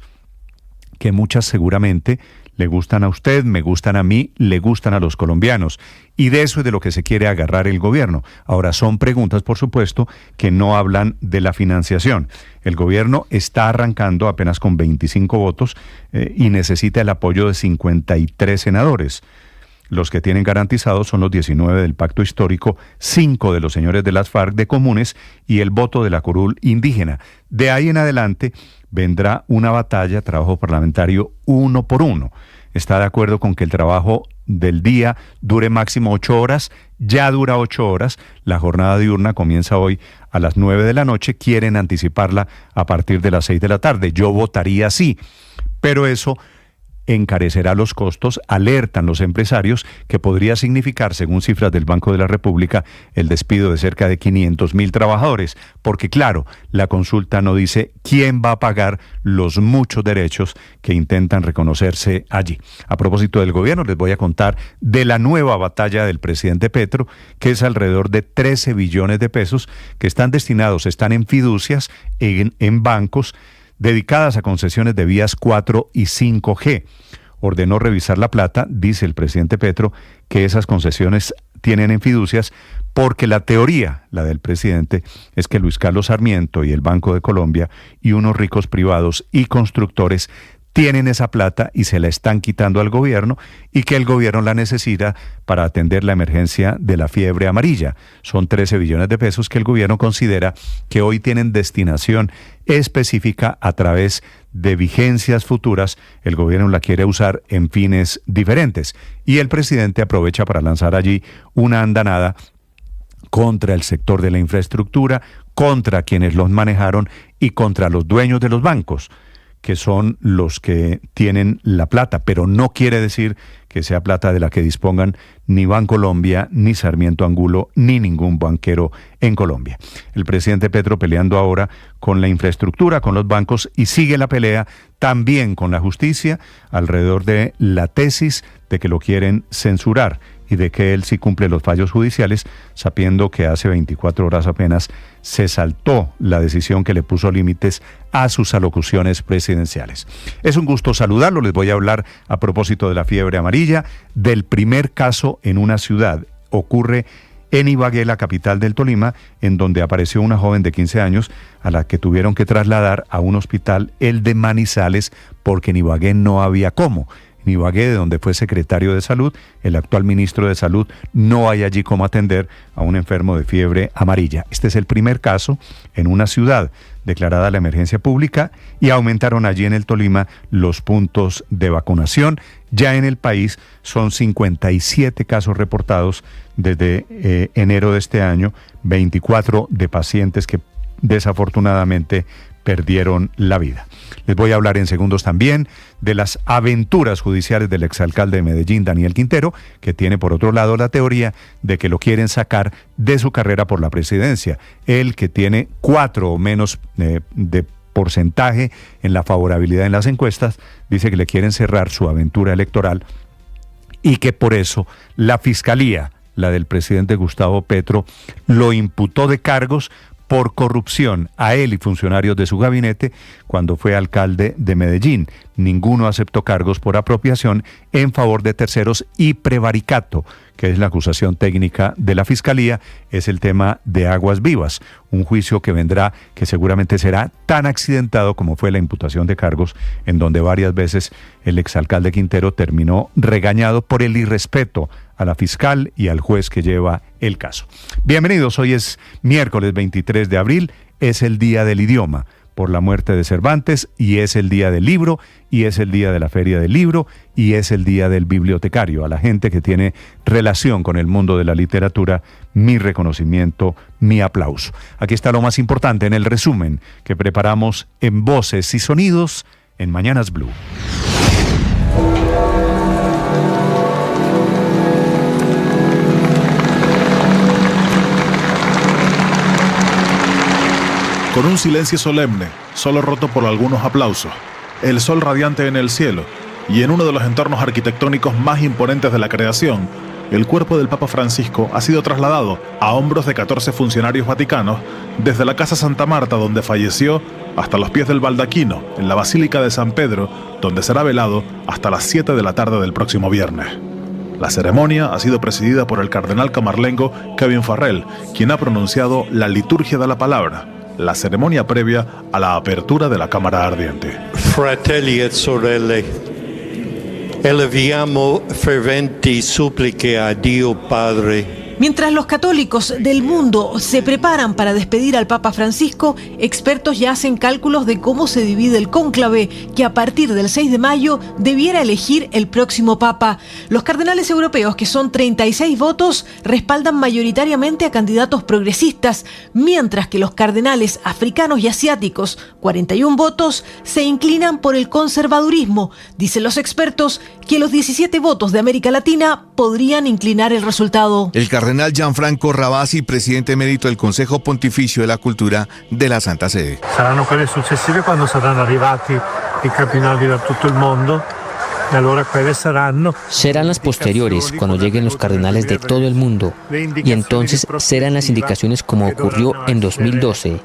S4: que muchas seguramente le gustan a usted, me gustan a mí, le gustan a los colombianos. Y de eso es de lo que se quiere agarrar el gobierno. Ahora, son preguntas, por supuesto, que no hablan de la financiación. El gobierno está arrancando apenas con 25 votos y necesita el apoyo de 53 senadores. Los que tienen garantizados son los 19 del Pacto Histórico, 5 de los señores de las FARC de comunes y el voto de la curul indígena. De ahí en adelante vendrá una batalla, trabajo parlamentario 1 por 1. Está de acuerdo con que el trabajo del día dure máximo 8 horas, ya dura 8 horas, la jornada diurna comienza hoy a las 9 de la noche, quieren anticiparla a partir de las 6 de la tarde. Yo votaría sí, pero eso encarecerá los costos, alertan los empresarios, que podría significar, según cifras del Banco de la República, el despido de cerca de 500.000 trabajadores, porque claro, la consulta no dice quién va a pagar los muchos derechos que intentan reconocerse allí. A propósito del gobierno, les voy a contar de la nueva batalla del presidente Petro, que es alrededor de 13 billones de pesos que están destinados, están en fiducias, en bancos, dedicadas a concesiones de vías 4 y 5G. Ordenó revisar la plata, dice el presidente Petro, que esas concesiones tienen en fiducias, porque la teoría, la del presidente, es que Luis Carlos Sarmiento y el Banco de Colombia y unos ricos privados y constructores tienen esa plata y se la están quitando al gobierno, y que el gobierno la necesita para atender la emergencia de la fiebre amarilla. Son 13 billones de pesos que el gobierno considera que hoy tienen destinación específica a través de vigencias futuras. El gobierno la quiere usar en fines diferentes y el presidente aprovecha para lanzar allí una andanada contra el sector de la infraestructura, contra quienes los manejaron y contra los dueños de los bancos, que son los que tienen la plata, pero no quiere decir que sea plata de la que dispongan ni Bancolombia, ni Sarmiento Angulo, ni ningún banquero en Colombia. El presidente Petro peleando ahora con la infraestructura, con los bancos, y sigue la pelea también con la justicia alrededor de la tesis de que lo quieren censurar y de que él sí cumple los fallos judiciales, sabiendo que hace 24 horas apenas se saltó la decisión que le puso límites a sus alocuciones presidenciales. Es un gusto saludarlo. Les voy a hablar a propósito de la fiebre amarilla, del primer caso en una ciudad. Ocurre en Ibagué, la capital del Tolima, en donde apareció una joven de 15 años a la que tuvieron que trasladar a un hospital, el de Manizales, porque en Ibagué no había cómo. En Ibagué, de donde fue secretario de Salud, el actual ministro de Salud, no hay allí cómo atender a un enfermo de fiebre amarilla. Este es el primer caso en una ciudad declarada la emergencia pública, y aumentaron allí en el Tolima los puntos de vacunación. Ya en el país son 57 casos reportados desde enero de este año, 24 de pacientes que desafortunadamente perdieron la vida. Les voy a hablar en segundos también de las aventuras judiciales del exalcalde de Medellín, Daniel Quintero, que tiene por otro lado la teoría de que lo quieren sacar de su carrera por la presidencia. Él, que tiene 4 o menos de porcentaje en la favorabilidad en las encuestas, dice que le quieren cerrar su aventura electoral y que por eso la fiscalía, la del presidente Gustavo Petro, lo imputó de cargos por corrupción a él y funcionarios de su gabinete cuando fue alcalde de Medellín. Ninguno aceptó cargos por apropiación en favor de terceros y prevaricato, que es la acusación técnica de la Fiscalía. Es el tema de Aguas Vivas, un juicio que vendrá, que seguramente será tan accidentado como fue la imputación de cargos, en donde varias veces el exalcalde Quintero terminó regañado por el irrespeto a la fiscal y al juez que lleva el caso. Bienvenidos, hoy es miércoles 23 de abril, es el Día del Idioma. por la muerte de Cervantes, y es el día del libro, y es el día de la Feria del Libro, y es el día del bibliotecario. A la gente que tiene relación con el mundo de la literatura, mi reconocimiento, mi aplauso. Aquí está lo más importante en el resumen que preparamos en Voces y Sonidos en Mañanas Blue.
S5: Con un silencio solemne, solo roto por algunos aplausos, el sol radiante en el cielo y en uno de los entornos arquitectónicos más imponentes de la creación, el cuerpo del Papa Francisco ha sido trasladado a hombros de 14 funcionarios vaticanos desde la Casa Santa Marta, donde falleció, hasta los pies del baldaquino, en la Basílica de San Pedro, donde será velado hasta las 7 de la tarde del próximo viernes. La ceremonia ha sido presidida por el cardenal camarlengo Kevin Farrell, quien ha pronunciado la liturgia de la palabra, la ceremonia previa a la apertura de la Cámara Ardiente.
S6: Fratelli et sorelle, eleviamo ferventi suppliche a Dio Padre.
S7: Mientras los católicos del mundo se preparan para despedir al Papa Francisco, expertos ya hacen cálculos de cómo se divide el cónclave, que a partir del 6 de mayo debiera elegir el próximo Papa. Los cardenales europeos, que son 36 votos, respaldan mayoritariamente a candidatos progresistas, mientras que los cardenales africanos y asiáticos, 41 votos, se inclinan por el conservadurismo. Dicen los expertos que los 17 votos de América Latina podrían inclinar el resultado.
S8: El cardenal Gianfranco Ravasi, presidente emérito del Consejo Pontificio de la Cultura de la Santa Sede.
S11: Saranno quelle successive quando saranno arrivati i cardinali da tutto il mondo.
S26: Serán las posteriores cuando lleguen los cardenales de todo el mundo, y entonces serán las indicaciones como ocurrió en 2012.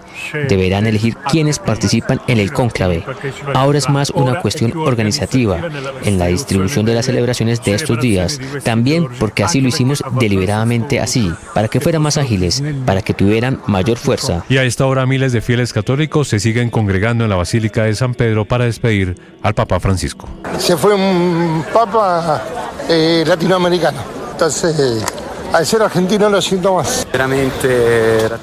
S26: Deberán elegir quiénes participan en el cónclave. Ahora es más una cuestión organizativa en la distribución de las celebraciones de estos días, también porque así lo hicimos deliberadamente así, para que fueran más ágiles, para que tuvieran mayor fuerza.
S27: Y a esta hora miles de fieles católicos se siguen congregando en la Basílica de San Pedro para despedir al Papa Francisco.
S28: Se fue un papa latinoamericano, entonces al ser argentino lo siento más.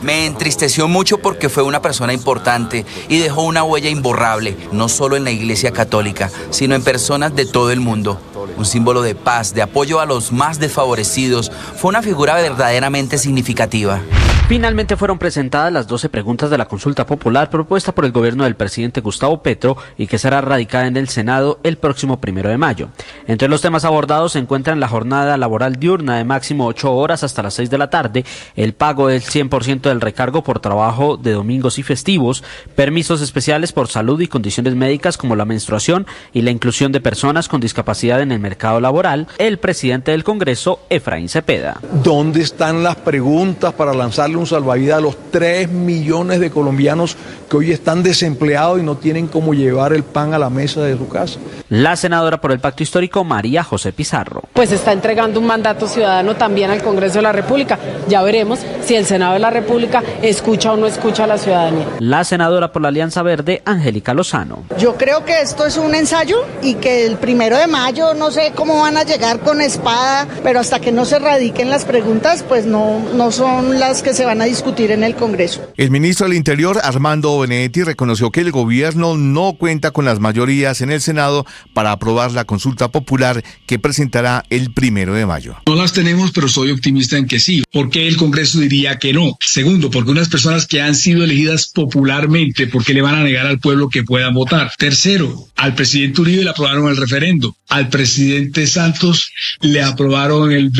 S29: Me entristeció mucho porque fue una persona importante y dejó una huella imborrable, no solo en la Iglesia Católica, sino en personas de todo el mundo. Un símbolo de paz, de apoyo a los más desfavorecidos, fue una figura verdaderamente significativa.
S16: Finalmente fueron presentadas las 12 preguntas de la consulta popular propuesta por el gobierno del presidente Gustavo Petro y que será radicada en el Senado el próximo 1 de mayo. Entre los temas abordados se encuentran la jornada laboral diurna de máximo 8 horas hasta las 6 de la tarde, el pago del 100% del recargo por trabajo de domingos y festivos, permisos especiales por salud y condiciones médicas como la menstruación y la inclusión de personas con discapacidad en el mercado laboral, el presidente del Congreso, Efraín Cepeda.
S15: ¿Dónde están las preguntas para lanzarle un salvavidas a los 3 millones de colombianos que hoy están desempleados y no tienen cómo llevar el pan a la mesa de su casa?
S16: La senadora por el Pacto Histórico, María José Pizarro.
S30: Pues está entregando un mandato ciudadano también al Congreso de la República. Ya veremos si el Senado de la República escucha o no escucha a la ciudadanía.
S16: La senadora por la Alianza Verde, Angélica Lozano.
S17: Yo creo que esto es un ensayo y que el 1 de mayo no sé cómo van a llegar con espada, pero hasta que no se radiquen las preguntas, pues no son las que se van a discutir en el Congreso.
S8: El ministro del Interior, Armando Benedetti, reconoció que el gobierno no cuenta con las mayorías en el Senado para aprobar la consulta popular que presentará el 1 de mayo.
S31: No las tenemos, pero soy optimista en que sí. ¿Por qué el Congreso diría que no? Segundo, porque unas personas que han sido elegidas popularmente, ¿por qué le van a negar al pueblo que puedan votar? Tercero, al presidente Uribe le aprobaron el referendo. Al presidente Santos le aprobaron el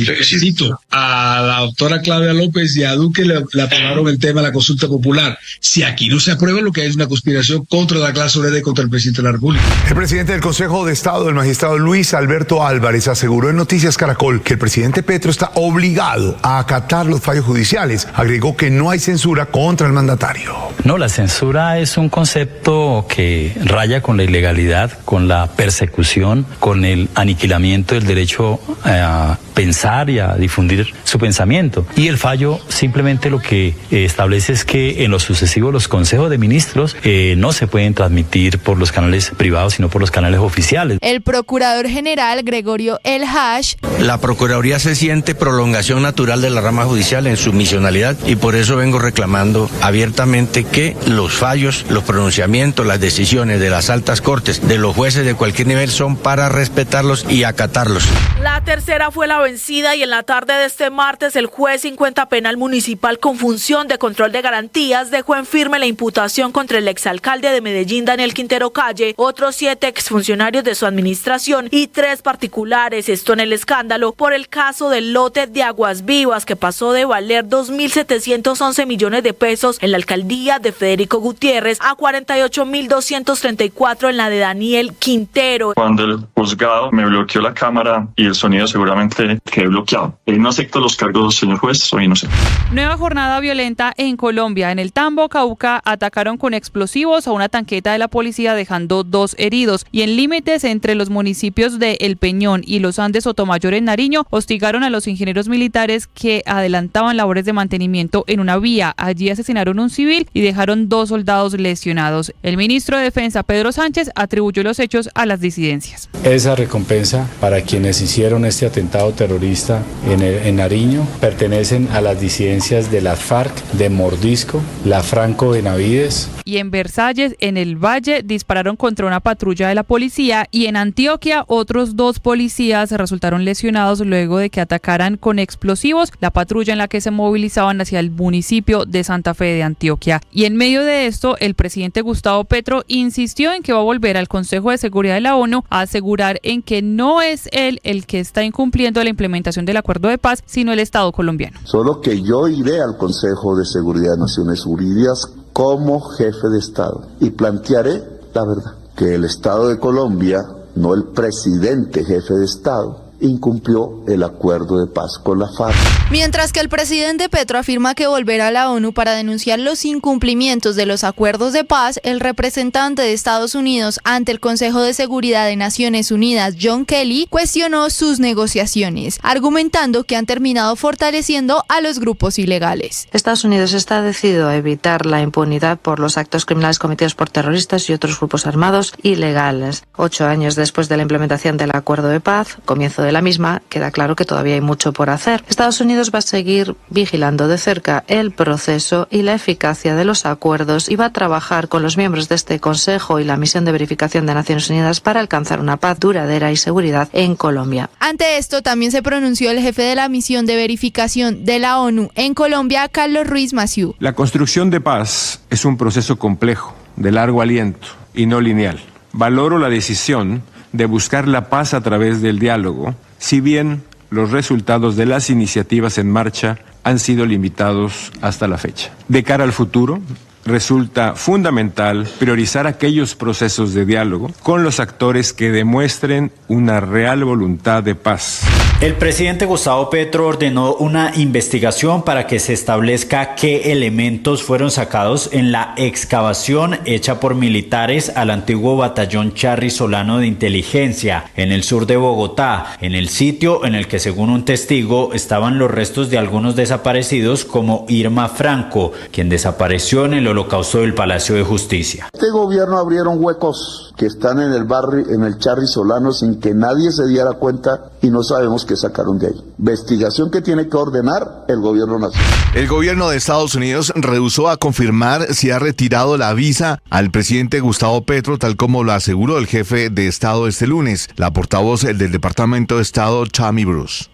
S31: requisito. A la doctora Claudia López y a Duque le aprobaron el tema de la consulta popular. Si aquí no se aprueba, lo que hay es una conspiración contra la clase obrera y contra el presidente de la República.
S32: El presidente del Consejo de Estado, el magistrado Luis Alberto Álvarez, aseguró en Noticias Caracol que el presidente Petro está obligado a acatar los fallos judiciales. Agregó que no hay censura contra el mandatario.
S20: No, la censura es un concepto que raya con la ilegalidad, con la persecución, con el aniquilamiento del derecho a pensar y a difundir su pensamiento. Y el fallo decreto simplemente lo que establece es que en lo sucesivo los consejos de ministros no se pueden transmitir por los canales privados, sino por los canales oficiales.
S1: El procurador general Gregorio El Hash.
S2: La Procuraduría se siente prolongación natural de la rama judicial en su misionalidad y por eso vengo reclamando abiertamente que los fallos, los pronunciamientos, las decisiones de las altas cortes, de los jueces de cualquier nivel son para respetarlos y acatarlos.
S10: La tercera fue la vencida y en la tarde de este martes el juez 50 penal municipal con función de control de garantías dejó en firme la imputación contra el exalcalde de Medellín, Daniel Quintero Calle, otros 7 exfuncionarios de su administración y 3 particulares, esto en el escándalo por el caso del lote de Aguas Vivas que pasó de valer 2.711 millones de pesos en la alcaldía de Federico Gutiérrez a 48.234 en la de Daniel Quintero.
S12: Cuando el juzgado me bloqueó la cámara y el sonido, seguramente quedé bloqueado. No acepto los cargos, señor juez, soy inocente.
S13: Nueva jornada violenta en Colombia. En el Tambo, Cauca, atacaron con explosivos a una tanqueta de la policía dejando 2 heridos. Y en límites entre los municipios de El Peñón y Los Andes Sotomayor en Nariño, hostigaron a los ingenieros militares que adelantaban labores de mantenimiento en una vía. Allí asesinaron un civil y dejaron 2 soldados lesionados. El ministro de Defensa, Pedro Sánchez, atribuyó los hechos a las disidencias.
S14: Esa recompensa para quienes hicieron este atentado terrorista en Nariño pertenecen a las disidencias de las FARC, de Mordisco, la Franco Benavides.
S13: Y en Versalles, en el Valle, dispararon contra una patrulla de la policía y en Antioquia otros 2 policías resultaron lesionados luego de que atacaran con explosivos la patrulla en la que se movilizaban hacia el municipio de Santa Fe de Antioquia. Y en medio de esto, el presidente Gustavo Petro insistió en que va a volver al Consejo de Seguridad de la ONU a asegurar en que no es él el que está incumpliendo la implementación del acuerdo de paz, sino el Estado colombiano.
S18: Solo que yo iré al Consejo de Seguridad de Naciones Unidas como jefe de Estado y plantearé la verdad, que el Estado de Colombia, no el presidente jefe de Estado, incumplió el acuerdo de paz con la FARC.
S1: Mientras que el presidente Petro afirma que volverá a la ONU para denunciar los incumplimientos de los acuerdos de paz, el representante de Estados Unidos ante el Consejo de Seguridad de Naciones Unidas, John Kelly, cuestionó sus negociaciones, argumentando que han terminado fortaleciendo a los grupos ilegales.
S19: Estados Unidos está decidido a evitar la impunidad por los actos criminales cometidos por terroristas y otros grupos armados ilegales. 8 años después de la implementación del acuerdo de paz, comienzo de la misma, queda claro que todavía hay mucho por hacer. Estados Unidos va a seguir vigilando de cerca el proceso y la eficacia de los acuerdos y va a trabajar con los miembros de este Consejo y la misión de verificación de Naciones Unidas para alcanzar una paz duradera y seguridad en Colombia.
S1: Ante esto también se pronunció el jefe de la misión de verificación de la ONU en Colombia, Carlos Ruiz Massieu.
S21: La construcción de paz es un proceso complejo, de largo aliento y no lineal. Valoro la decisión de buscar la paz a través del diálogo, si bien los resultados de las iniciativas en marcha han sido limitados hasta la fecha. De cara al futuro, resulta fundamental priorizar aquellos procesos de diálogo con los actores que demuestren una real voluntad de paz.
S22: El presidente Gustavo Petro ordenó una investigación para que se establezca qué elementos fueron sacados en la excavación hecha por militares al antiguo batallón Charry Solano de inteligencia en el sur de Bogotá, en el sitio en el que, según un testigo, estaban los restos de algunos desaparecidos como Irma Franco, quien desapareció en el holocausto del Palacio de Justicia.
S18: Este gobierno abrieron huecos que están en el barrio, en el Charry Solano, sin que nadie se diera cuenta y no sabemos qué sacaron de ahí. Investigación que tiene que ordenar el gobierno nacional.
S8: El gobierno de Estados Unidos rehusó a confirmar si ha retirado la visa al presidente Gustavo Petro, tal como lo aseguró el jefe de Estado este lunes, la portavoz del Departamento de Estado, Tammy Bruce.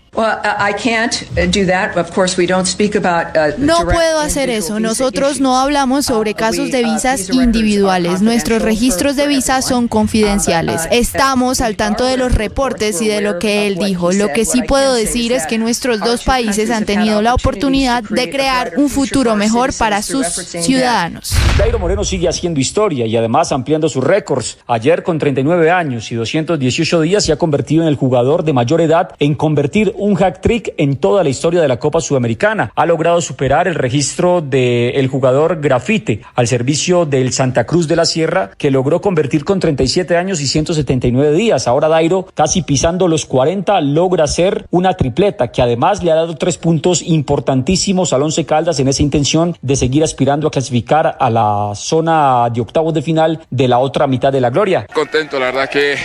S1: No puedo hacer eso. Nosotros no hablamos sobre casos de visas individuales. Nuestros registros de visas son confidenciales. Estamos al tanto de los reportes y de lo que él dijo. Lo que sí puedo decir es que nuestros 2 países han tenido la oportunidad de crear un futuro mejor para sus ciudadanos.
S23: Dairo Moreno sigue haciendo historia y además ampliando sus récords. Ayer, con 39 años y 218 días, se ha convertido en el jugador de mayor edad en convertir un hat-trick en toda la historia de la Copa Sudamericana. Ha logrado superar el registro del jugador Grafite al servicio del Santa Cruz de la Sierra, que logró convertir con 37 años y 179 días. Ahora Dairo, casi pisando los 40, logra hacer una tripleta que además le ha dado 3 puntos importantísimos al Once Caldas en esa intención de seguir aspirando a clasificar a la zona de octavos de final de la otra mitad de la gloria.
S3: Contento, la verdad que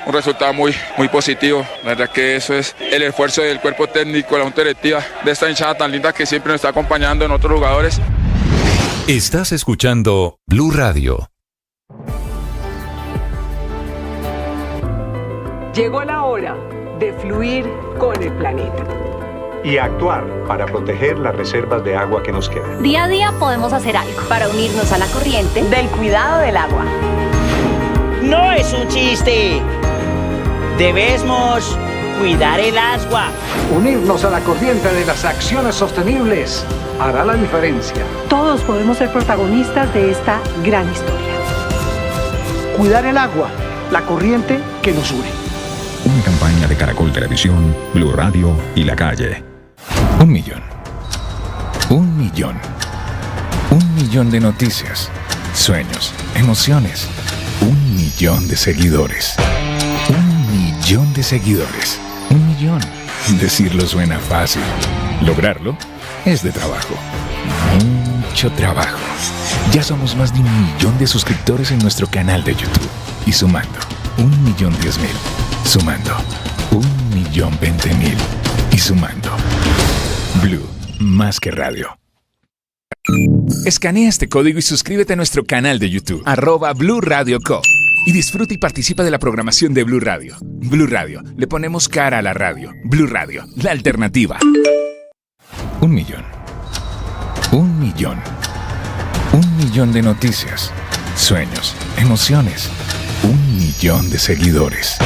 S3: un resultado muy positivo. La verdad que eso es el esfuerzo del cuerpo técnico, la junta directiva, de esta hinchada tan linda que siempre nos está acompañando en otros jugadores.
S4: Estás escuchando Blue Radio.
S5: Llegó la hora de fluir con el planeta
S6: y actuar para proteger las reservas de agua que nos quedan.
S7: Día a día podemos hacer algo para unirnos a la corriente del cuidado del agua.
S9: No es un chiste. Debemos cuidar el agua.
S6: Unirnos a la corriente de las acciones sostenibles hará la diferencia.
S5: Todos podemos ser protagonistas de esta gran historia.
S6: Cuidar el agua, la corriente que nos une.
S11: Una campaña de Caracol Televisión, Blue Radio y La Calle. 1 millón. 1 millón. 1 millón de noticias, sueños, emociones. 1 millón de seguidores. 1 millón de seguidores. 1 millón. Decirlo suena fácil. Lograrlo es de trabajo. Mucho trabajo. Ya somos más de 1 millón de suscriptores en nuestro canal de YouTube. Y sumando, 1.010.000. Sumando, 1.020.000. Y sumando. Blue, más que radio.
S24: Escanea este código y suscríbete a nuestro canal de YouTube, @Blue Radio Co. Y disfruta y participa de la programación de Blue Radio. Blue Radio, le ponemos cara a la radio. Blue Radio, la alternativa.
S11: 1 millón. 1 millón. 1 millón de noticias, sueños, emociones. 1 millón de seguidores.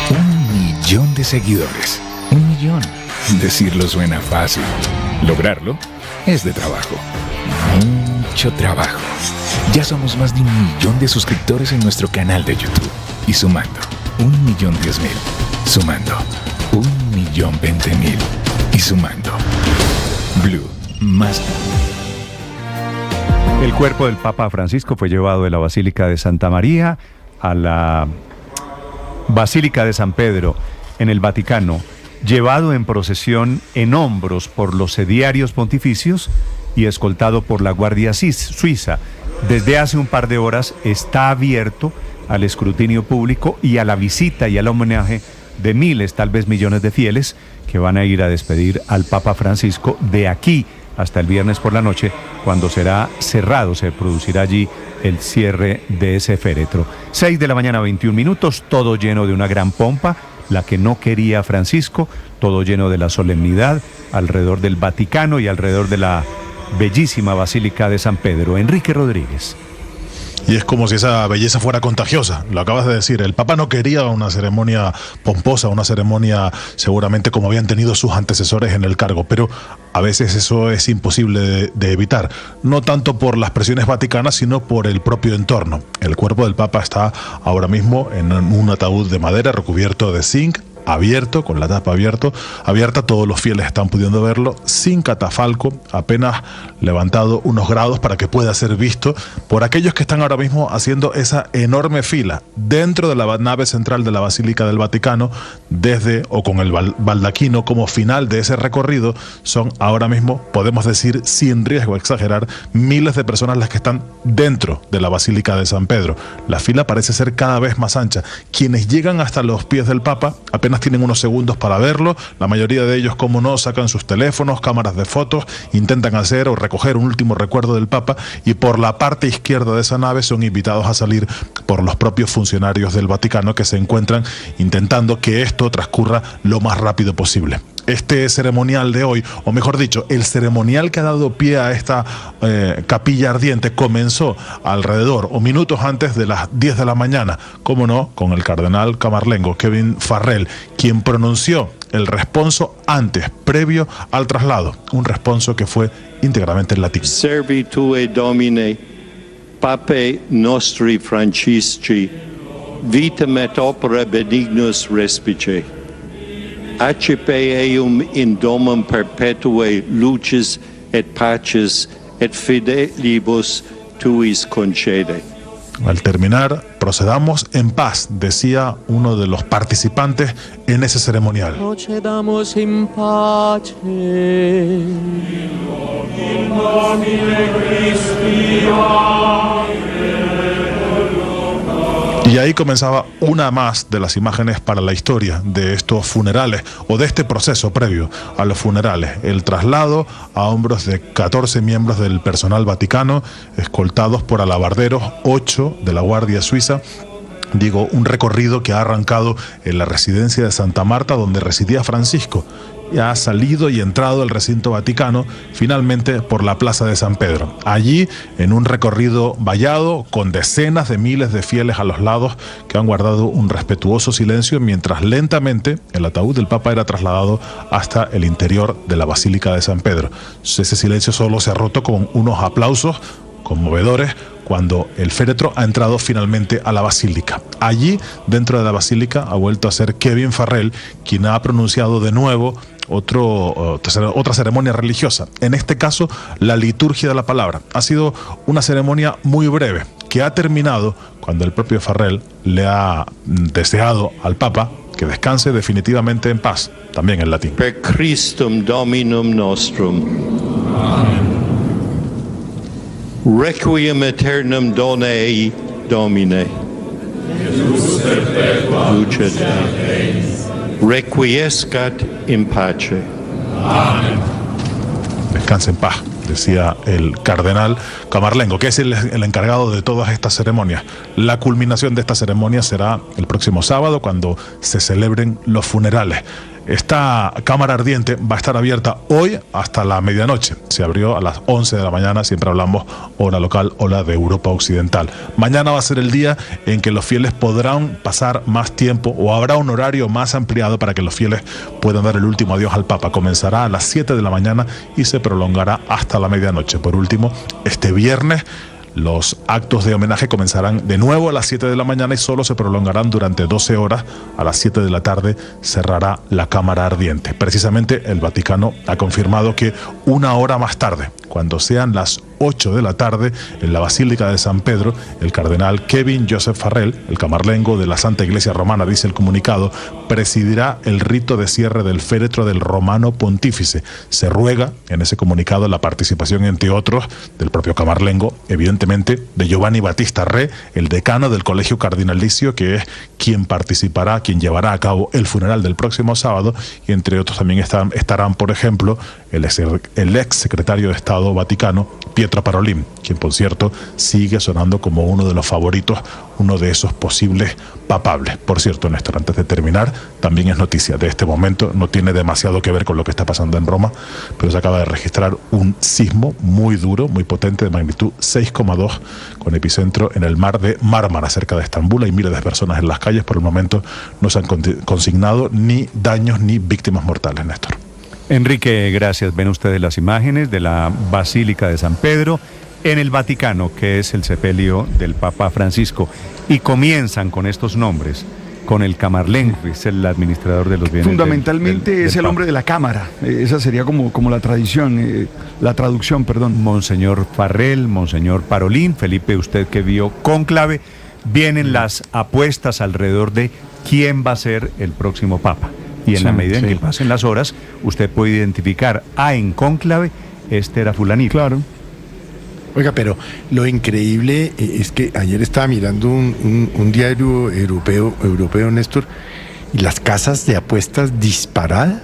S11: 1 millón de seguidores. 1 millón. Decirlo suena fácil. Lograrlo es de trabajo. Mucho trabajo. Ya somos más de 1 millón de suscriptores en nuestro canal de YouTube. Y sumando, 1.010.000. Sumando, 1.020.000. Y sumando. Blue, más.
S25: El cuerpo del Papa Francisco fue llevado de la Basílica de Santa María a la Basílica de San Pedro en el Vaticano, llevado en procesión en hombros por los sediarios pontificios y escoltado por la Guardia Suiza. Desde hace un par de horas está abierto al escrutinio público y a la visita y al homenaje de miles, tal vez millones de fieles que van a ir a despedir al Papa Francisco de aquí hasta el viernes por la noche, cuando será cerrado, se producirá allí el cierre de ese féretro. 6 de la mañana, 21 minutos, todo lleno de una gran pompa, la que no quería Francisco, todo lleno de la solemnidad alrededor del Vaticano y alrededor de la bellísima Basílica de San Pedro. Enrique Rodríguez.
S26: Y es como si esa belleza fuera contagiosa, lo acabas de decir. El Papa no quería una ceremonia pomposa, una ceremonia seguramente como habían tenido sus antecesores en el cargo, pero a veces eso es imposible de evitar, no tanto por las presiones vaticanas, sino por el propio entorno. El cuerpo del Papa está ahora mismo en un ataúd de madera recubierto de zinc, abierto, con la tapa abierta, todos los fieles están pudiendo verlo, sin catafalco, apenas levantado unos grados para que pueda ser visto por aquellos que están ahora mismo haciendo esa enorme fila dentro de la nave central de la Basílica del Vaticano, desde o con el baldaquino como final de ese recorrido. Son ahora mismo, podemos decir sin riesgo a exagerar, miles de personas las que están dentro de la Basílica de San Pedro. La fila parece ser cada vez más ancha. Quienes llegan hasta los pies del Papa apenas tienen unos segundos para verlo. La mayoría de ellos, como no, sacan sus teléfonos, cámaras de fotos, intentan hacer o recoger un último recuerdo del Papa, y por la parte izquierda de esa nave son invitados a salir por los propios funcionarios del Vaticano, que se encuentran intentando que esto transcurra lo más rápido posible. Este ceremonial de hoy, o mejor dicho, el ceremonial que ha dado pie a esta capilla ardiente, comenzó alrededor o minutos antes de las 10 de la mañana, como no, con el cardenal camarlengo Kevin Farrell, quien pronunció el responso antes, previo al traslado, un responso que fue íntegramente en latín.
S27: Servitue Domine, Papae nostri Francisci, vitam et opera benignus respice. accipe eum in domum perpetue lucis et paces et fidelibus tuis concede.
S26: Al terminar, procedamos en paz, decía uno de los participantes en ese ceremonial.
S2: Procedamos in pace. In nomine Christi.
S26: Y ahí comenzaba una más de las imágenes para la historia de estos funerales o de este proceso previo a los funerales. El traslado a hombros de 14 miembros del personal vaticano, escoltados por alabarderos, 8 de la Guardia Suiza. Digo, un recorrido que ha arrancado en la residencia de Santa Marta, donde residía Francisco, y ha salido y entrado al recinto vaticano, finalmente por la Plaza de San Pedro. Allí, en un recorrido vallado, con decenas de miles de fieles a los lados que han guardado un respetuoso silencio, mientras lentamente el ataúd del Papa era trasladado hasta el interior de la Basílica de San Pedro. Ese silencio solo se ha roto con unos aplausos conmovedores cuando el féretro ha entrado finalmente a la basílica. Allí, dentro de la basílica, ha vuelto a ser Kevin Farrell quien ha pronunciado de nuevo otra ceremonia religiosa. En este caso, la liturgia de la palabra. Ha sido una ceremonia muy breve, que ha terminado cuando el propio Farrell le ha deseado al Papa que descanse definitivamente en paz, también en latín.
S27: Per Christum Dominum nostrum. Amen. Requiem aeternam dona ei, Domine. Lucet Eis. Requiescat in pace.
S26: Amén. Descanse en paz, decía el cardenal Camarlengo, que es el encargado de todas estas ceremonias. La culminación de esta ceremonia será el próximo sábado, cuando se celebren los funerales. Esta cámara ardiente va a estar abierta hoy hasta la medianoche. Se abrió a las 11 de la mañana, siempre hablamos hora local, hora de Europa Occidental. Mañana va a ser el día en que los fieles podrán pasar más tiempo, o habrá un horario más ampliado para que los fieles puedan dar el último adiós al Papa. Comenzará a las 7 de la mañana y se prolongará hasta la medianoche. Por último, este viernes los actos de homenaje comenzarán de nuevo a las 7 de la mañana y solo se prolongarán durante 12 horas. A las 7 de la tarde cerrará la cámara ardiente. Precisamente el Vaticano ha confirmado que una hora más tarde, cuando sean las 8 de la tarde, en la Basílica de San Pedro, el cardenal Kevin Joseph Farrell, el camarlengo de la Santa Iglesia Romana, dice el comunicado, presidirá el rito de cierre del féretro del Romano Pontífice. Se ruega en ese comunicado la participación, entre otros, del propio camarlengo, evidentemente de Giovanni Battista Re, el decano del Colegio Cardinalicio, que es quien participará, quien llevará a cabo el funeral del próximo sábado, y entre otros también estarán, por ejemplo, el ex secretario de Estado Vaticano, Pietro Parolin, quien por cierto sigue sonando como uno de los favoritos, uno de esos posibles papables. Por cierto, Néstor, antes de terminar, también es noticia de este momento, no tiene demasiado que ver con lo que está pasando en Roma, pero se acaba de registrar un sismo muy duro, muy potente, de magnitud 6,2, con epicentro en el mar de Mármara, cerca de Estambul. Hay miles de personas en las calles. Por el momento no se han consignado ni daños ni víctimas mortales, Néstor.
S25: Enrique, gracias. Ven ustedes las imágenes de la Basílica de San Pedro en el Vaticano, que es el sepelio del Papa Francisco. Y comienzan con estos nombres, con el camarlengo, es el administrador de los bienes.
S10: Fundamentalmente es el hombre de la cámara. Esa sería como la tradición, la traducción, perdón.
S25: Monseñor Farrell, Monseñor Parolin. Felipe, usted que vio Cónclave, vienen las apuestas alrededor de quién va a ser el próximo Papa. Y en la medida en que pasen las horas, usted puede identificar, en Cónclave, este era fulanito.
S10: Claro. Oiga, pero lo increíble es que ayer estaba mirando un diario europeo, Néstor, y las casas de apuestas disparadas.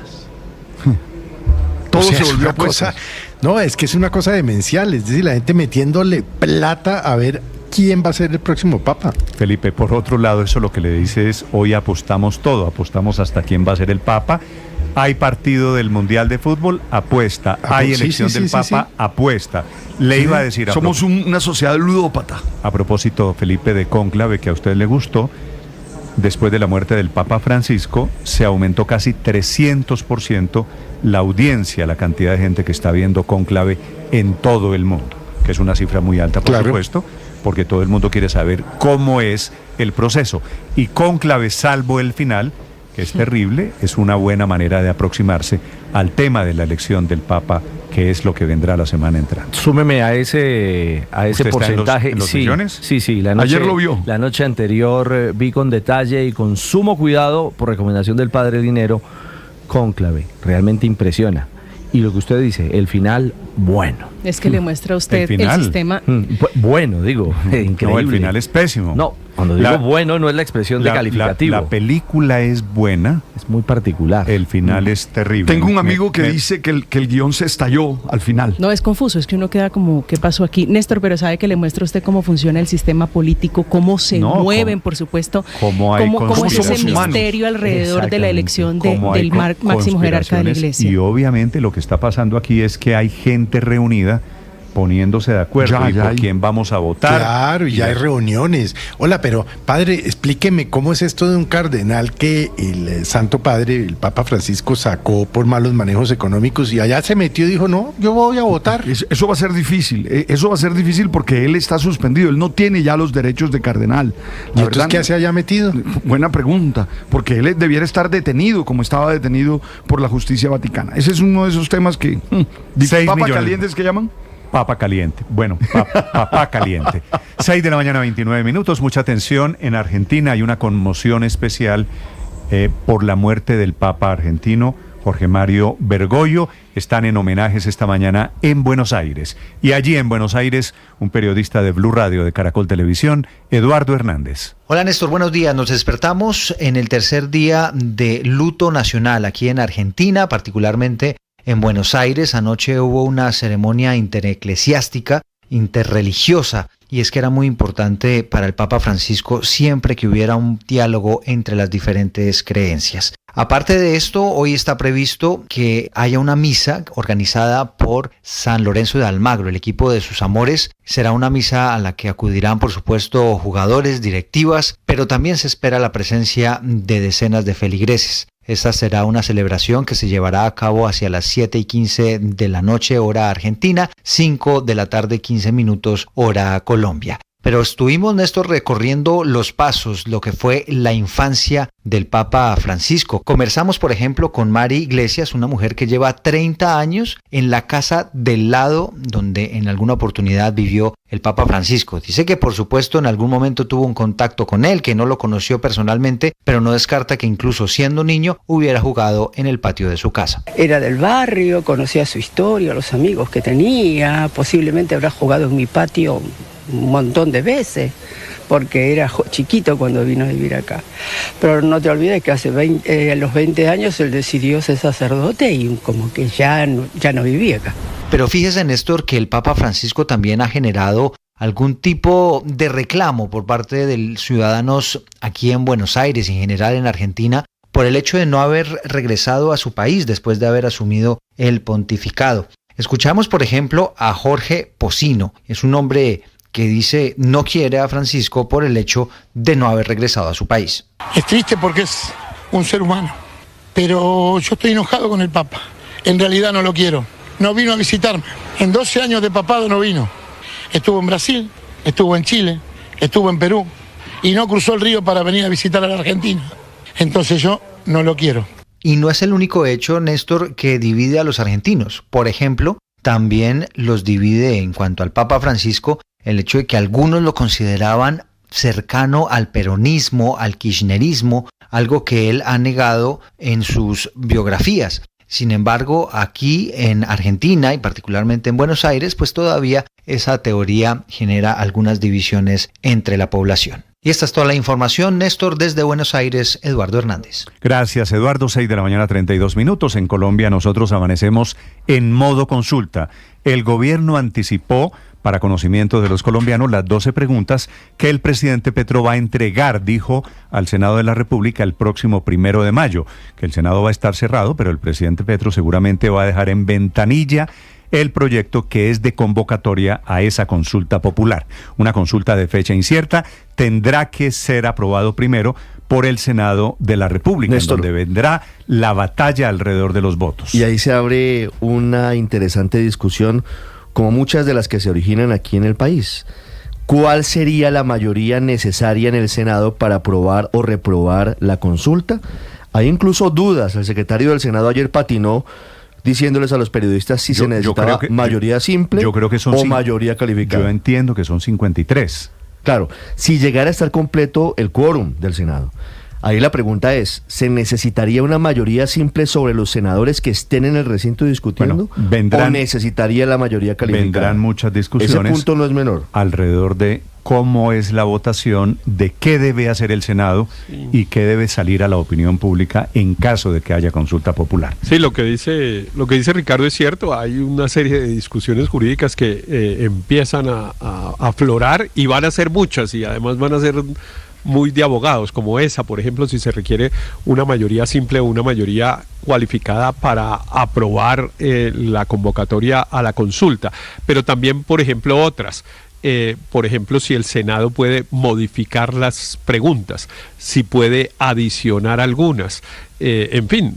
S10: Todo se volvió apuesta. No, es que es una cosa demencial, es decir, la gente metiéndole plata a ver quién va a ser el próximo Papa.
S25: Felipe, por otro lado, eso lo que le dice es, hoy apostamos todo, apostamos hasta quién va a ser el Papa. Hay partido del Mundial de Fútbol, apuesta. Hay elección del Papa, apuesta. Le iba a decir...
S10: Somos una sociedad ludópata.
S25: A propósito, Felipe, de Cónclave, que a usted le gustó, después de la muerte del Papa Francisco, se aumentó casi 300% la audiencia, la cantidad de gente que está viendo Cónclave en todo el mundo, que es una cifra muy alta, por supuesto, porque todo el mundo quiere saber cómo es el proceso. Y Cónclave, salvo el final, que es terrible, es una buena manera de aproximarse al tema de la elección del Papa, que es lo que vendrá la semana entrante.
S12: Súmeme a ese porcentaje.
S25: ¿En los
S12: sí,
S25: millones?
S12: Sí.
S25: Ayer lo vio.
S12: La noche anterior vi con detalle y con sumo cuidado, por recomendación del Padre Dinero, Cónclave. Realmente impresiona. Y lo que usted dice, el final, bueno.
S13: Es que le muestra a usted el sistema.
S12: Bueno, digo, increíble.
S25: No, el final es pésimo.
S12: No, cuando digo bueno no es la expresión de calificativo.
S25: La película es buena.
S12: Es muy particular.
S25: El final es terrible.
S14: Tengo un amigo que dice que el guión se estalló al final.
S13: No, es confuso, es que uno queda como, ¿qué pasó aquí? Néstor, pero sabe que le muestra a usted cómo funciona el sistema político, cómo se mueven, por supuesto, cómo es ese misterio alrededor de la elección del máximo jerarca de la Iglesia.
S25: Y obviamente lo que está pasando aquí es que hay gente reunida poniéndose de acuerdo por quién vamos a votar.
S10: Claro, y ya hay reuniones. Hola, pero padre, explíqueme cómo es esto de un cardenal que el Santo Padre, el Papa Francisco, sacó por malos manejos económicos y allá se metió y dijo, no, yo voy a votar.
S14: Eso va a ser difícil, porque él está suspendido, él no tiene ya los derechos de cardenal.
S10: ¿Y entonces qué se haya metido?
S14: Buena pregunta, porque él debiera estar detenido como estaba detenido por la justicia vaticana. Ese es uno de esos temas que... ¿Papa calientes que llaman?
S25: Papa caliente. Bueno, papá caliente. 6:29 a.m. Mucha atención. En Argentina hay una conmoción especial por la muerte del Papa argentino, Jorge Mario Bergoglio. Están en homenajes esta mañana en Buenos Aires. Y allí en Buenos Aires, un periodista de Blue Radio, de Caracol Televisión, Eduardo Hernández.
S15: Hola Néstor, buenos días. Nos despertamos en el tercer día de luto nacional aquí en Argentina, particularmente en Buenos Aires. Anoche hubo una ceremonia intereclesiástica, interreligiosa, y es que era muy importante para el Papa Francisco siempre que hubiera un diálogo entre las diferentes creencias. Aparte de esto, hoy está previsto que haya una misa organizada por San Lorenzo de Almagro, el equipo de sus amores. Será una misa a la que acudirán, por supuesto, jugadores, directivas, pero también se espera la presencia de decenas de feligreses. Esta será una celebración que se llevará a cabo hacia las 7:15 de la noche, hora argentina, 5 de la tarde, 15 minutos, hora Colombia. Pero estuvimos, Néstor, recorriendo los pasos, lo que fue la infancia del Papa Francisco. Conversamos, por ejemplo, con Mari Iglesias, una mujer que lleva 30 años en la casa del lado donde en alguna oportunidad vivió el Papa Francisco. Dice que, por supuesto, en algún momento tuvo un contacto con él, que no lo conoció personalmente, pero no descarta que incluso siendo niño hubiera jugado en el patio de su casa.
S16: Era del barrio, conocía su historia, los amigos que tenía, posiblemente habrá jugado en mi patio un montón de veces, porque era chiquito cuando vino a vivir acá. Pero no te olvides que a los 20 años él decidió ser sacerdote y como que ya no vivía acá.
S15: Pero fíjese, Néstor, que el Papa Francisco también ha generado algún tipo de reclamo por parte de ciudadanos aquí en Buenos Aires y en general en Argentina por el hecho de no haber regresado a su país después de haber asumido el pontificado. Escuchamos, por ejemplo, a Jorge Pocino. Es un hombre que dice no quiere a Francisco por el hecho de no haber regresado a su país.
S17: Es triste porque es un ser humano, pero yo estoy enojado con el Papa. En realidad no lo quiero. No vino a visitarme. En 12 años de papado no vino. Estuvo en Brasil, estuvo en Chile, estuvo en Perú y no cruzó el río para venir a visitar a la Argentina. Entonces yo no lo quiero.
S15: Y no es el único hecho, Néstor, que divide a los argentinos. Por ejemplo, también los divide en cuanto al Papa Francisco el hecho de que algunos lo consideraban cercano al peronismo, al kirchnerismo, algo que él ha negado en sus biografías. Sin embargo, aquí en Argentina y particularmente en Buenos Aires, pues todavía esa teoría genera algunas divisiones entre la población. Y esta es toda la información, Néstor, desde Buenos Aires, Eduardo Hernández.
S25: Gracias, Eduardo. 6:32 a.m. En Colombia nosotros amanecemos en modo consulta. El gobierno anticipó, para conocimiento de los colombianos, las 12 preguntas que el presidente Petro va a entregar, dijo, al Senado de la República el próximo 1 de mayo, que el Senado va a estar cerrado, pero el presidente Petro seguramente va a dejar en ventanilla el proyecto que es de convocatoria a esa consulta popular. Una consulta de fecha incierta tendrá que ser aprobado primero por el Senado de la República, Néstor, en donde vendrá la batalla alrededor de los votos.
S20: Y ahí se abre una interesante discusión, como muchas de las que se originan aquí en el país. ¿Cuál sería la mayoría necesaria en el Senado para aprobar o reprobar la consulta? Hay incluso dudas. El secretario del Senado ayer patinó diciéndoles a los periodistas si se necesitaba mayoría simple o mayoría calificada.
S25: Yo entiendo que son 53.
S20: Claro, si llegara a estar completo el quórum del Senado. Ahí la pregunta es, ¿se necesitaría una mayoría simple sobre los senadores que estén en el recinto discutiendo? ¿O necesitaría la mayoría calificada?
S25: Vendrán muchas discusiones.
S20: Ese punto no es menor.
S25: Alrededor de cómo es la votación, de qué debe hacer el Senado y qué debe salir a la opinión pública en caso de que haya consulta popular.
S1: Sí, lo que dice Ricardo es cierto. Hay una serie de discusiones jurídicas que empiezan a aflorar y van a ser muchas y además van a ser muy de abogados, como esa, por ejemplo, si se requiere una mayoría simple o una mayoría cualificada para aprobar la convocatoria a la consulta, pero también, por ejemplo, otras. Por ejemplo, si el Senado puede modificar las preguntas, si puede adicionar algunas, en fin,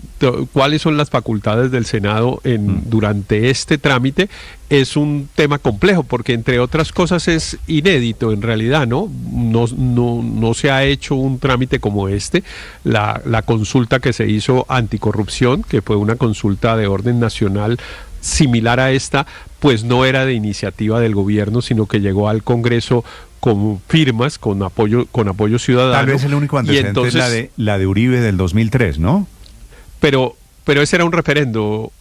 S1: cuáles son las facultades del Senado durante este trámite es un tema complejo, porque entre otras cosas es inédito en realidad, ¿no? No se ha hecho un trámite como este. La consulta que se hizo anticorrupción, que fue una consulta de orden nacional similar a esta, pues no era de iniciativa del gobierno, sino que llegó al Congreso con firmas, con apoyo ciudadano.
S25: Tal vez el único antecedente entonces, es la de Uribe del 2003, ¿no?
S1: Pero ese era un referendo,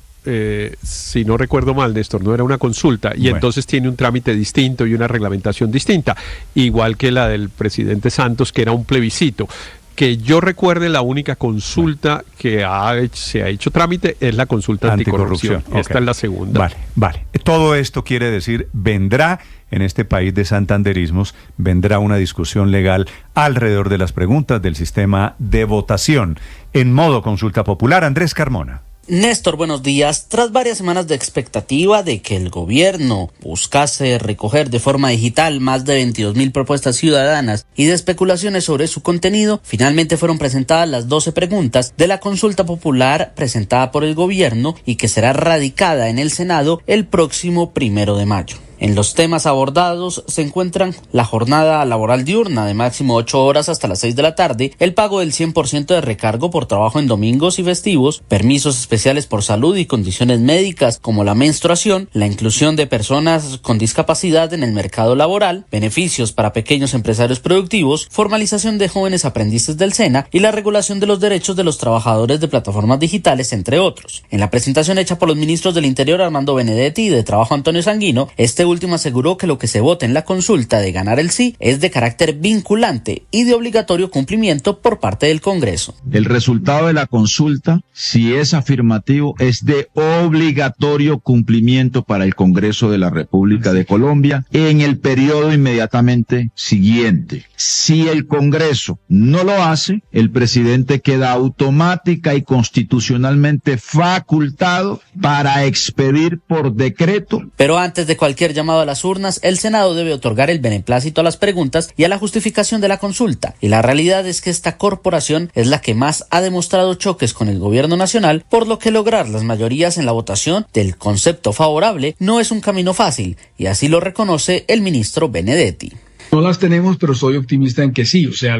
S1: si no recuerdo mal, Néstor, no era una consulta, y entonces tiene un trámite distinto y una reglamentación distinta, igual que la del presidente Santos, que era un plebiscito. Que yo recuerde, la única consulta que se ha hecho trámite es la consulta anticorrupción. Esta es la segunda.
S25: Vale. Todo esto quiere decir, vendrá en este país de santanderismos, vendrá una discusión legal alrededor de las preguntas del sistema de votación en modo consulta popular. Andrés Carmona.
S8: Néstor, buenos días. Tras varias semanas de expectativa de que el gobierno buscase recoger de forma digital más de 22.000 propuestas ciudadanas y de especulaciones sobre su contenido, finalmente fueron presentadas las 12 preguntas de la consulta popular presentada por el gobierno y que será radicada en el Senado el próximo 1 de mayo. En los temas abordados se encuentran la jornada laboral diurna de máximo 8 horas hasta las 6 de la tarde, el pago del 100% de recargo por trabajo en domingos y festivos, permisos especiales por salud y condiciones médicas como la menstruación, la inclusión de personas con discapacidad en el mercado laboral, beneficios para pequeños empresarios productivos, formalización de jóvenes aprendices del SENA y la regulación de los derechos de los trabajadores de plataformas digitales, entre otros. En la presentación hecha por los ministros del Interior Armando Benedetti y de Trabajo Antonio Sanguino, este último aseguró que lo que se vota en la consulta de ganar el sí es de carácter vinculante y de obligatorio cumplimiento por parte del Congreso.
S18: El resultado de la consulta, si es afirmativo, es de obligatorio cumplimiento para el Congreso de la República de Colombia en el periodo inmediatamente siguiente. Si el Congreso no lo hace, el presidente queda automática y constitucionalmente facultado para expedir por decreto.
S8: Pero antes de cualquier llamado a las urnas, el Senado debe otorgar el beneplácito a las preguntas y a la justificación de la consulta. Y la realidad es que esta corporación es la que más ha demostrado choques con el gobierno nacional, por lo que lograr las mayorías en la votación del concepto favorable no es un camino fácil, y así lo reconoce el ministro Benedetti.
S19: No las tenemos, pero soy optimista en que sí. O sea,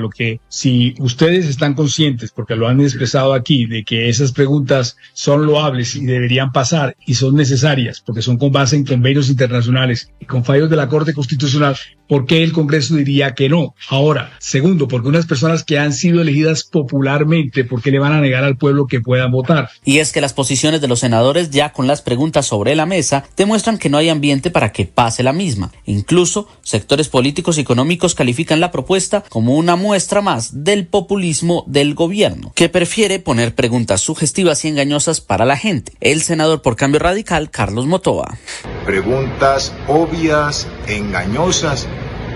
S19: si ustedes están conscientes, porque lo han expresado aquí, de que esas preguntas son loables y deberían pasar y son necesarias, porque son con base en convenios internacionales y con fallos de la Corte Constitucional, ¿por qué el Congreso diría que no? Ahora, segundo, porque unas personas que han sido elegidas popularmente, ¿por qué le van a negar al pueblo que puedan votar?
S8: Y es que las posiciones de los senadores, ya con las preguntas sobre la mesa, demuestran que no hay ambiente para que pase la misma. Incluso sectores políticos y económicos califican la propuesta como una muestra más del populismo del gobierno, que prefiere poner preguntas sugestivas y engañosas para la gente. El senador por Cambio Radical, Carlos Motoa.
S21: Preguntas obvias, engañosas.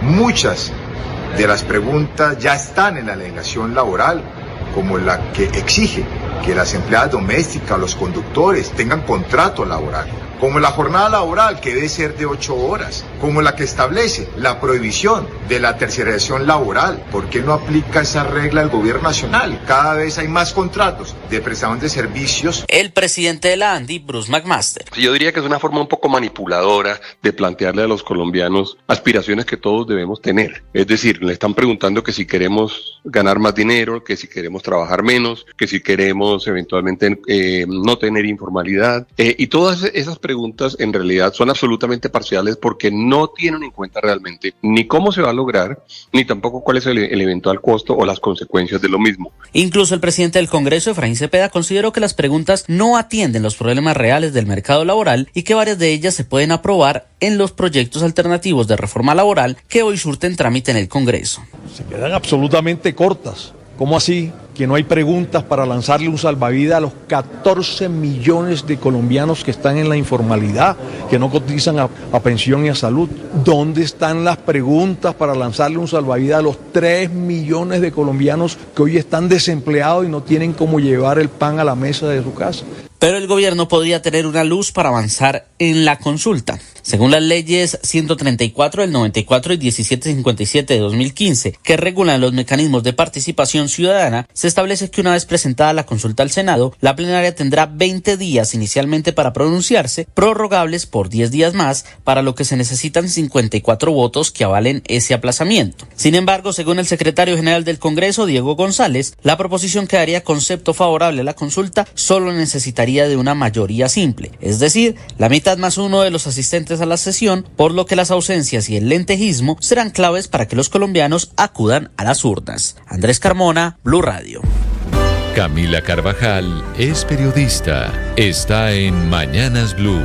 S21: Muchas de las preguntas ya están en la legislación laboral, como la que exige que las empleadas domésticas, los conductores, tengan contrato laboral. como la jornada laboral que debe ser de 8 horas, como la que establece la prohibición de la tercerización laboral. ¿Por qué no aplica esa regla el gobierno nacional? Cada vez hay más contratos de prestación de servicios.
S8: El presidente de la ANDI, Bruce McMaster.
S3: Yo diría que es una forma un poco manipuladora de plantearle a los colombianos aspiraciones que todos debemos tener. Es decir, le están preguntando que si queremos ganar más dinero, que si queremos trabajar menos, que si queremos eventualmente no tener informalidad. Y todas esas preguntas en realidad son absolutamente parciales porque no tienen en cuenta realmente ni cómo se va a lograr, ni tampoco cuál es el eventual costo o las consecuencias de lo mismo.
S8: Incluso el presidente del Congreso, Efraín Cepeda, consideró que las preguntas no atienden los problemas reales del mercado laboral y que varias de ellas se pueden aprobar en los proyectos alternativos de reforma laboral que hoy surten trámite en el Congreso.
S4: Se quedan absolutamente cortas. ¿Cómo así? Que no hay preguntas para lanzarle un salvavidas a los 14 millones de colombianos que están en la informalidad, que no cotizan a pensión y a salud. ¿Dónde están las preguntas para lanzarle un salvavidas a los 3 millones de colombianos que hoy están desempleados y no tienen cómo llevar el pan a la mesa de su casa?
S8: Pero el gobierno podría tener una luz para avanzar en la consulta. Según las leyes 134 del 94 y 1757 de 2015, que regulan los mecanismos de participación ciudadana, se establece que una vez presentada la consulta al Senado, la plenaria tendrá 20 días inicialmente para pronunciarse, prorrogables por 10 días más, para lo que se necesitan 54 votos que avalen ese aplazamiento. Sin embargo, según el secretario general del Congreso, Diego González, la proposición que daría concepto favorable a la consulta solo necesitaría de una mayoría simple, es decir, la mitad más uno de los asistentes a la sesión, por lo que las ausencias y el lentejismo serán claves para que los colombianos acudan a las urnas. Andrés Carmona, Blue Radio.
S5: Camila Carvajal es periodista. Está en Mañanas Blue.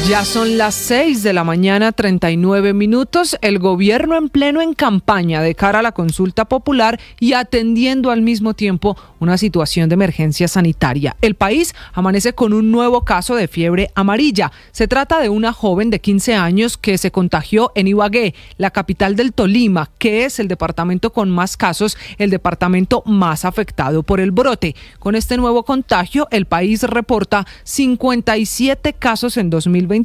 S7: Ya son las 6 de la mañana, 39 minutos. El gobierno en pleno en campaña de cara a la consulta popular y atendiendo al mismo tiempo una situación de emergencia sanitaria. El país amanece con un nuevo caso de fiebre amarilla. Se trata de una joven de 15 años que se contagió en Ibagué, la capital del Tolima, que es el departamento con más casos, el departamento más afectado por el brote. Con este nuevo contagio, el país reporta 57 casos en 2025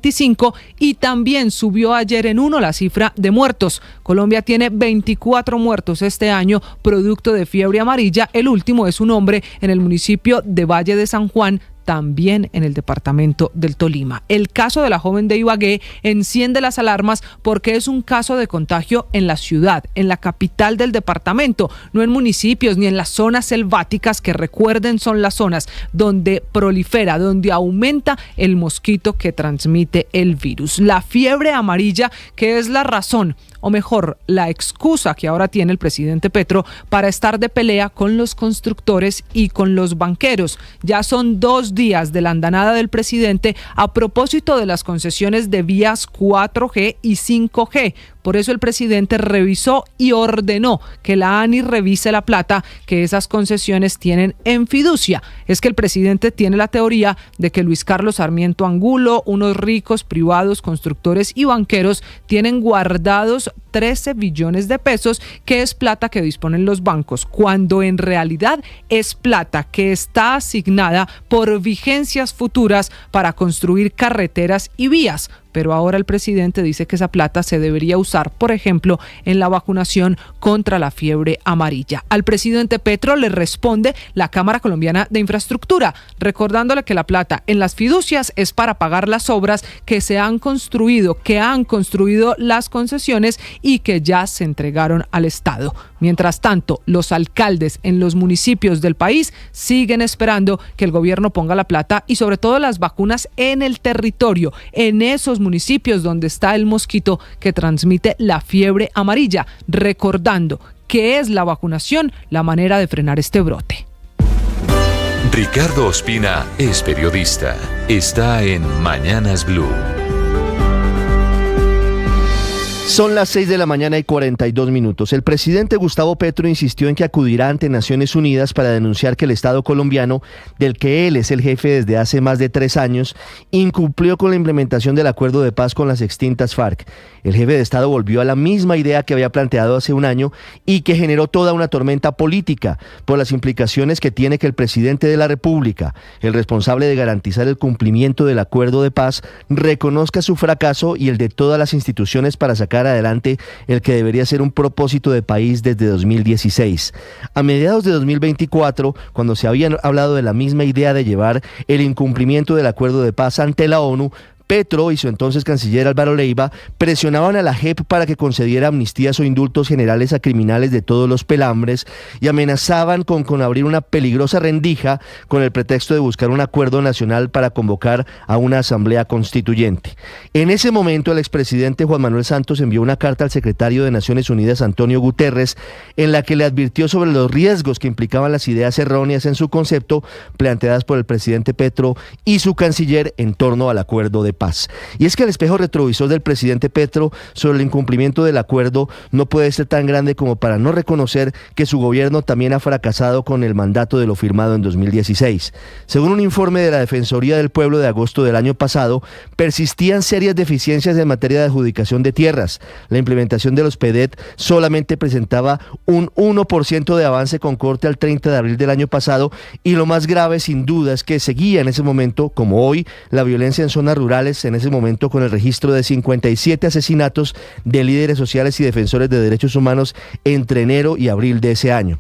S7: y también subió ayer en uno la cifra de muertos. Colombia tiene 24 muertos este año producto de fiebre amarilla. El último es un hombre en el municipio de Valle de San Juan, también en el departamento del Tolima. El caso de la joven de Ibagué enciende las alarmas porque es un caso de contagio en la ciudad, en la capital del departamento, no en municipios ni en las zonas selváticas que, recuerden, son las zonas donde prolifera, donde aumenta el mosquito que transmite el virus. La fiebre amarilla, que es la razón, o mejor, la excusa que ahora tiene el presidente Petro para estar de pelea con los constructores y con los banqueros. Ya son 2 días de la andanada del presidente a propósito de las concesiones de vías 4G y 5G. Por eso el presidente revisó y ordenó que la ANI revise la plata que esas concesiones tienen en fiducia. Es que el presidente tiene la teoría de que Luis Carlos Sarmiento Angulo, unos ricos privados, constructores y banqueros tienen guardados 13 billones de pesos, que es plata que disponen los bancos, cuando en realidad es plata que está asignada por vigencias futuras para construir carreteras y vías. Pero ahora el presidente dice que esa plata se debería usar, por ejemplo, en la vacunación contra la fiebre amarilla. Al presidente Petro le responde la Cámara Colombiana de Infraestructura, recordándole que la plata en las fiducias es para pagar las obras que se han construido, que han construido las concesiones y que ya se entregaron al Estado. Mientras tanto, los alcaldes en los municipios del país siguen esperando que el gobierno ponga la plata y sobre todo las vacunas en el territorio, en esos municipios donde está el mosquito que transmite la fiebre amarilla, recordando que es la vacunación la manera de frenar este brote.
S5: Ricardo Ospina es periodista. Está en Mañanas Blue.
S20: Son las 6 de la mañana y 42 minutos. El presidente Gustavo Petro insistió en que acudirá ante Naciones Unidas para denunciar que el Estado colombiano, del que él es el jefe desde hace más de 3 años, incumplió con la implementación del acuerdo de paz con las extintas FARC. El jefe de Estado volvió a la misma idea que había planteado hace un año y que generó toda una tormenta política por las implicaciones que tiene que el presidente de la República, el responsable de garantizar el cumplimiento del acuerdo de paz, reconozca su fracaso y el de todas las instituciones para sacar adelante el que debería ser un propósito de país desde 2016. A mediados de 2024, cuando se había hablado de la misma idea de llevar el incumplimiento del acuerdo de paz ante la ONU, Petro y su entonces canciller Álvaro Leiva presionaban a la JEP para que concediera amnistías o indultos generales a criminales de todos los pelambres y amenazaban con abrir una peligrosa rendija con el pretexto de buscar un acuerdo nacional para convocar a una asamblea constituyente. En ese momento, el expresidente Juan Manuel Santos envió una carta al secretario de Naciones Unidas, Antonio Guterres, en la que le advirtió sobre los riesgos que implicaban las ideas erróneas en su concepto planteadas por el presidente Petro y su canciller en torno al acuerdo de paz. Y es que el espejo retrovisor del presidente Petro sobre el incumplimiento del acuerdo no puede ser tan grande como para no reconocer que su gobierno también ha fracasado con el mandato de lo firmado en 2016. Según un informe de la Defensoría del Pueblo de agosto del año pasado, persistían serias deficiencias en materia de adjudicación de tierras. La implementación de los PEDET solamente presentaba un 1% de avance con corte al 30 de abril del año pasado, y lo más grave sin duda es que seguía en ese momento, como hoy, la violencia en zonas rurales, en ese momento con el registro de 57 asesinatos de líderes sociales y defensores de derechos humanos entre enero y abril de ese año.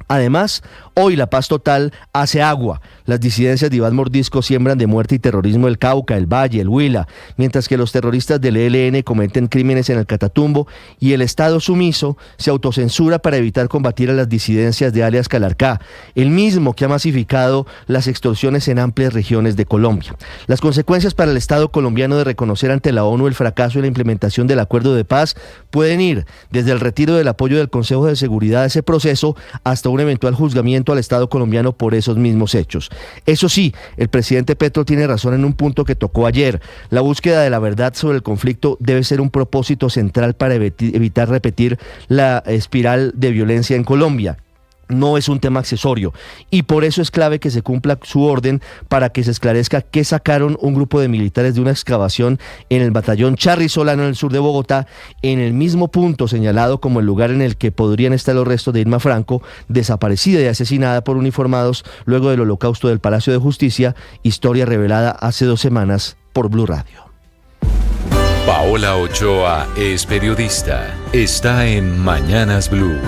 S20: Además, hoy la paz total hace agua. Las disidencias de Iván Mordisco siembran de muerte y terrorismo el Cauca, el Valle, el Huila, mientras que los terroristas del ELN cometen crímenes en el Catatumbo y el Estado sumiso se autocensura para evitar combatir a las disidencias de alias Calarcá, el mismo que ha masificado las extorsiones en amplias regiones de Colombia. Las consecuencias para el Estado colombiano de reconocer ante la ONU el fracaso en la implementación del acuerdo de paz pueden ir desde el retiro del apoyo del Consejo de Seguridad a ese proceso hasta un eventual juzgamiento al Estado colombiano por esos mismos hechos. Eso sí, el presidente Petro tiene razón en un punto que tocó ayer. La búsqueda de la verdad sobre el conflicto debe ser un propósito central para evitar repetir la espiral de violencia en Colombia. No es un tema accesorio, y por eso es clave que se cumpla su orden para que se esclarezca qué sacaron un grupo de militares de una excavación en el batallón Charri Solano en el sur de Bogotá, en el mismo punto señalado como el lugar en el que podrían estar los restos de Irma Franco, desaparecida y asesinada por uniformados luego del holocausto del Palacio de Justicia, historia revelada hace 2 semanas por Blue Radio.
S5: Paola Ochoa es periodista. Está en Mañanas Blue.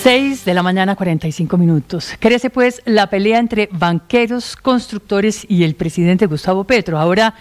S2: 6 de la mañana, 45 minutos. Crece pues la pelea entre banqueros, constructores y el presidente Gustavo Petro. Ahora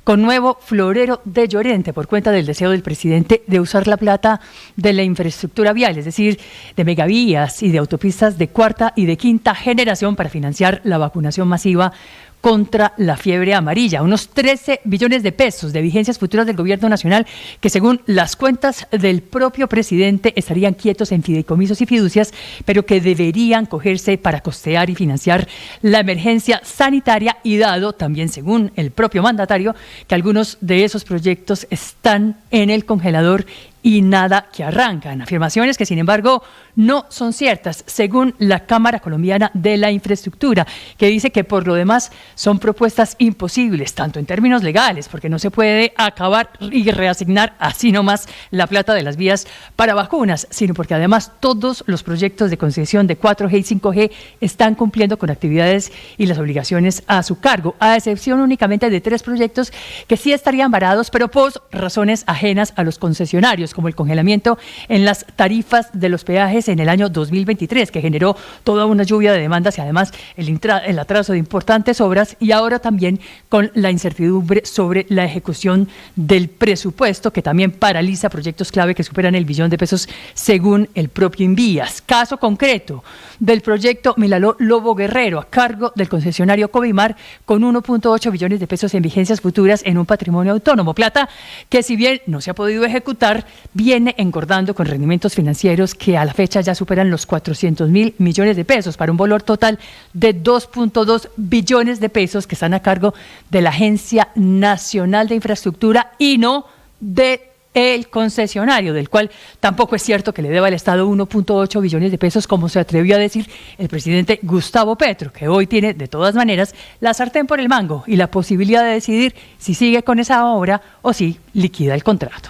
S2: con nuevo florero de Llorente por cuenta del deseo del presidente de usar la plata de la infraestructura vial, es decir, de megavías y de autopistas de 4ª y de 5ª generación para financiar la vacunación masiva contra la fiebre amarilla, unos 13 billones de pesos de vigencias futuras del gobierno nacional que, según las cuentas del propio presidente, estarían quietos en fideicomisos y fiducias, pero que deberían cogerse para costear y financiar la emergencia sanitaria, y dado también, según el propio mandatario, que algunos de esos proyectos están en el congelador y nada que arrancan. Afirmaciones que, sin embargo, no son ciertas, según la Cámara Colombiana de la Infraestructura, que dice que por lo demás son propuestas imposibles, tanto en términos legales, porque no se puede acabar y reasignar así nomás la plata de las vías para vacunas, sino porque además todos los proyectos de concesión de 4G y 5G están cumpliendo con actividades y las obligaciones a su cargo, a excepción únicamente de 3 proyectos que sí estarían varados, pero por razones ajenas a los concesionarios, como el congelamiento en las tarifas de los peajes en el año 2023, que generó toda una lluvia de demandas y además el atraso de importantes obras, y ahora también con la incertidumbre sobre la ejecución del presupuesto, que también paraliza proyectos clave que superan el billón de pesos según el propio Invías. Caso concreto del proyecto Milaló Lobo Guerrero, a cargo del concesionario Covimar, con 1.8 billones de pesos en vigencias futuras en un patrimonio autónomo, plata que, si bien no se ha podido ejecutar, viene engordando con rendimientos financieros que a la fecha ya superan los 400.000 millones de pesos, para un valor total de 2.2 billones de pesos que están a cargo de la Agencia Nacional de Infraestructura y no de el concesionario, del cual tampoco es cierto que le deba al Estado 1.8 billones de pesos, como se atrevió a decir el presidente Gustavo Petro, que hoy tiene de todas maneras la sartén por el mango y la posibilidad de decidir si sigue con esa obra o si liquida el contrato.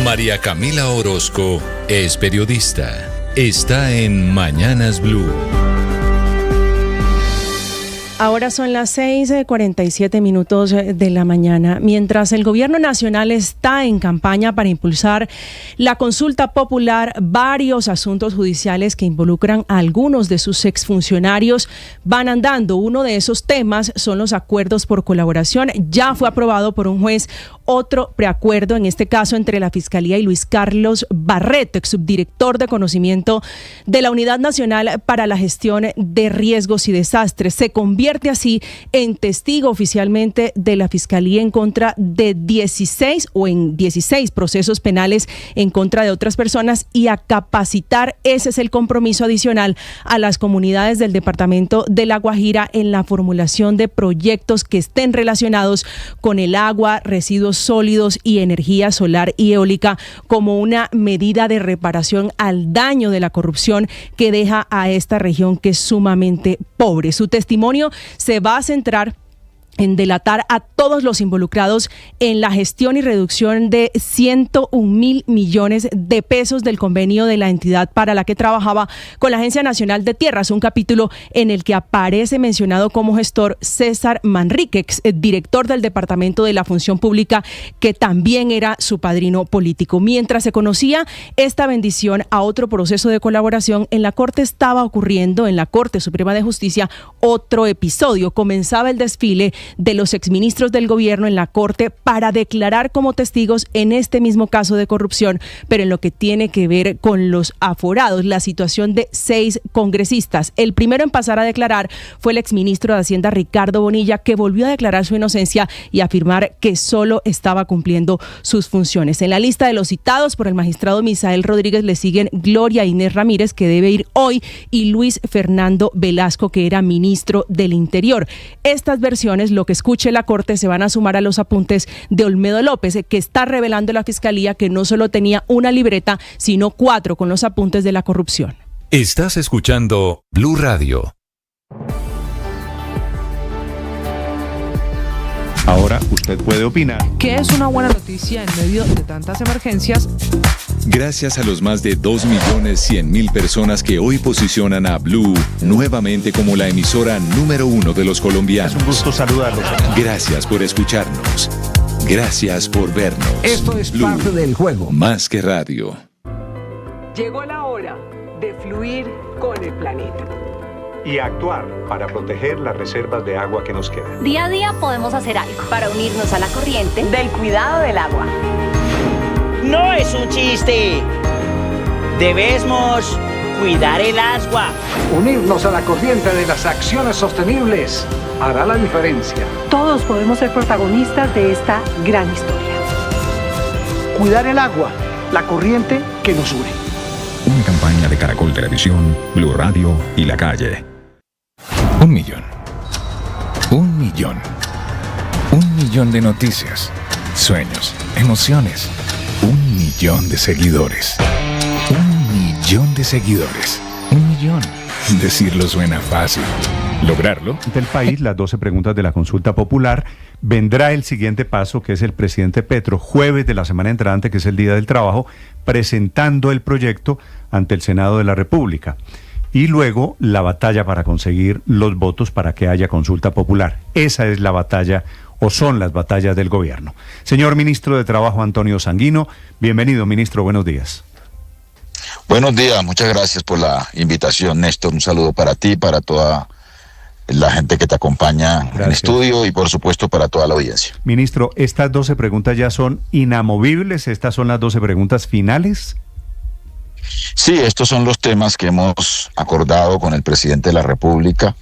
S5: María Camila Orozco es periodista. Está en Mañanas Blue.
S13: Ahora son las 6:47 de la mañana. Mientras el gobierno nacional está en campaña para impulsar la consulta popular, varios asuntos judiciales que involucran a algunos de sus exfuncionarios van andando. Uno de esos temas son los acuerdos por colaboración. Ya fue aprobado por un juez otro preacuerdo, en este caso entre la Fiscalía y Luis Carlos Barreto, ex subdirector de conocimiento de la Unidad Nacional para la Gestión de Riesgos y Desastres. Se convierte así en testigo oficialmente de la Fiscalía en contra de 16 procesos penales en contra de otras personas y a capacitar, ese es el compromiso adicional, a las comunidades del departamento de La Guajira en la formulación de proyectos que estén relacionados con el agua, residuos sólidos y energía solar y eólica como una medida de reparación al daño de la corrupción que deja a esta región que es sumamente pobre. Su testimonio se va a centrar en delatar a todos los involucrados en la gestión y reducción de 101.000 millones de pesos del convenio de la entidad para la que trabajaba con la Agencia Nacional de Tierras, un capítulo en el que aparece mencionado como gestor César Manrique, ex director del Departamento de la Función Pública, que también era su padrino político. Mientras se conocía esta bendición a otro proceso de colaboración, en la Corte estaba ocurriendo, en la Corte Suprema de Justicia, otro episodio. Comenzaba el desfile de los exministros del gobierno en la Corte para declarar como testigos en este mismo caso de corrupción, pero en lo que tiene que ver con los aforados, la situación de 6 congresistas. El primero en pasar a declarar fue el exministro de Hacienda Ricardo Bonilla, que volvió a declarar su inocencia y afirmar que solo estaba cumpliendo sus funciones. En la lista de los citados por el magistrado Misael Rodríguez le siguen Gloria Inés Ramírez, que debe ir hoy, y Luis Fernando Velasco, que era ministro del Interior. Estas versiones, lo que escuche la Corte, se van a sumar a los apuntes de Olmedo López, que está revelando la Fiscalía que no solo tenía una libreta, sino 4 con los apuntes de la corrupción.
S5: Estás escuchando Blue Radio.
S25: Ahora usted puede opinar.
S7: ¿Qué es una buena noticia en medio de tantas emergencias?
S5: Gracias a los más de 2.100.000 personas que hoy posicionan a Blue nuevamente como la emisora número 1 de los colombianos.
S25: Es un gusto saludarlos.
S5: Gracias por escucharnos. Gracias por vernos.
S6: Esto es
S5: Blue,
S6: parte del juego.
S5: Más que radio.
S6: Llegó la hora de fluir con el planeta.
S25: Y actuar para proteger las reservas de agua que nos quedan.
S9: Día a día podemos hacer algo para unirnos a la corriente del cuidado del agua.
S11: No es un chiste. Debemos cuidar el agua.
S6: Unirnos a la corriente de las acciones sostenibles hará la diferencia.
S22: Todos podemos ser protagonistas de esta gran historia.
S6: Cuidar el agua, la corriente que nos une.
S23: Una campaña de Caracol Televisión, Blue Radio y La Calle. 1 millón. 1 millón. 1 millón de noticias, sueños, emociones. 1 millón de seguidores. 1 millón de seguidores. 1 millón. Decirlo suena fácil. Lograrlo.
S25: Del país, las 12 preguntas de la consulta popular. Vendrá el siguiente paso, que es el presidente Petro, jueves de la semana entrante, que es el Día del Trabajo, presentando el proyecto ante el Senado de la República. Y luego la batalla para conseguir los votos para que haya consulta popular. Esa es la batalla, o son las batallas del gobierno. Señor ministro de Trabajo, Antonio Sanguino, bienvenido, ministro, buenos días.
S24: Buenos días, muchas gracias por la invitación, Néstor. Un saludo para ti, para toda la gente que te acompaña en el estudio y por supuesto para toda la audiencia.
S25: Ministro, ¿estas 12 preguntas ya son inamovibles? ¿Estas son las 12 preguntas finales?
S24: Sí, estos son los temas que hemos acordado con el presidente de la República,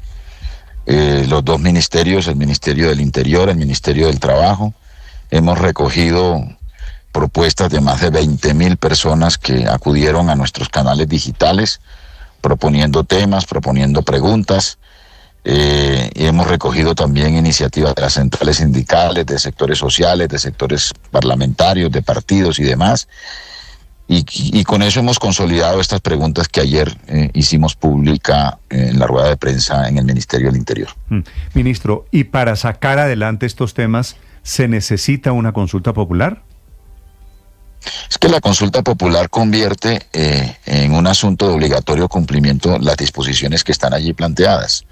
S24: los 2 ministerios, el Ministerio del Interior, el Ministerio del Trabajo. Hemos recogido propuestas de más de 20.000 personas que acudieron a nuestros canales digitales, proponiendo temas, proponiendo preguntas. Y hemos recogido también iniciativas de las centrales sindicales, de sectores sociales, de sectores parlamentarios, de partidos y demás. Y con eso hemos consolidado estas preguntas que ayer hicimos pública en la rueda de prensa en el Ministerio del Interior.
S25: Ministro, ¿y para sacar adelante estos temas se necesita una consulta popular?
S24: Es que la consulta popular convierte en un asunto de obligatorio cumplimiento las disposiciones que están allí planteadas.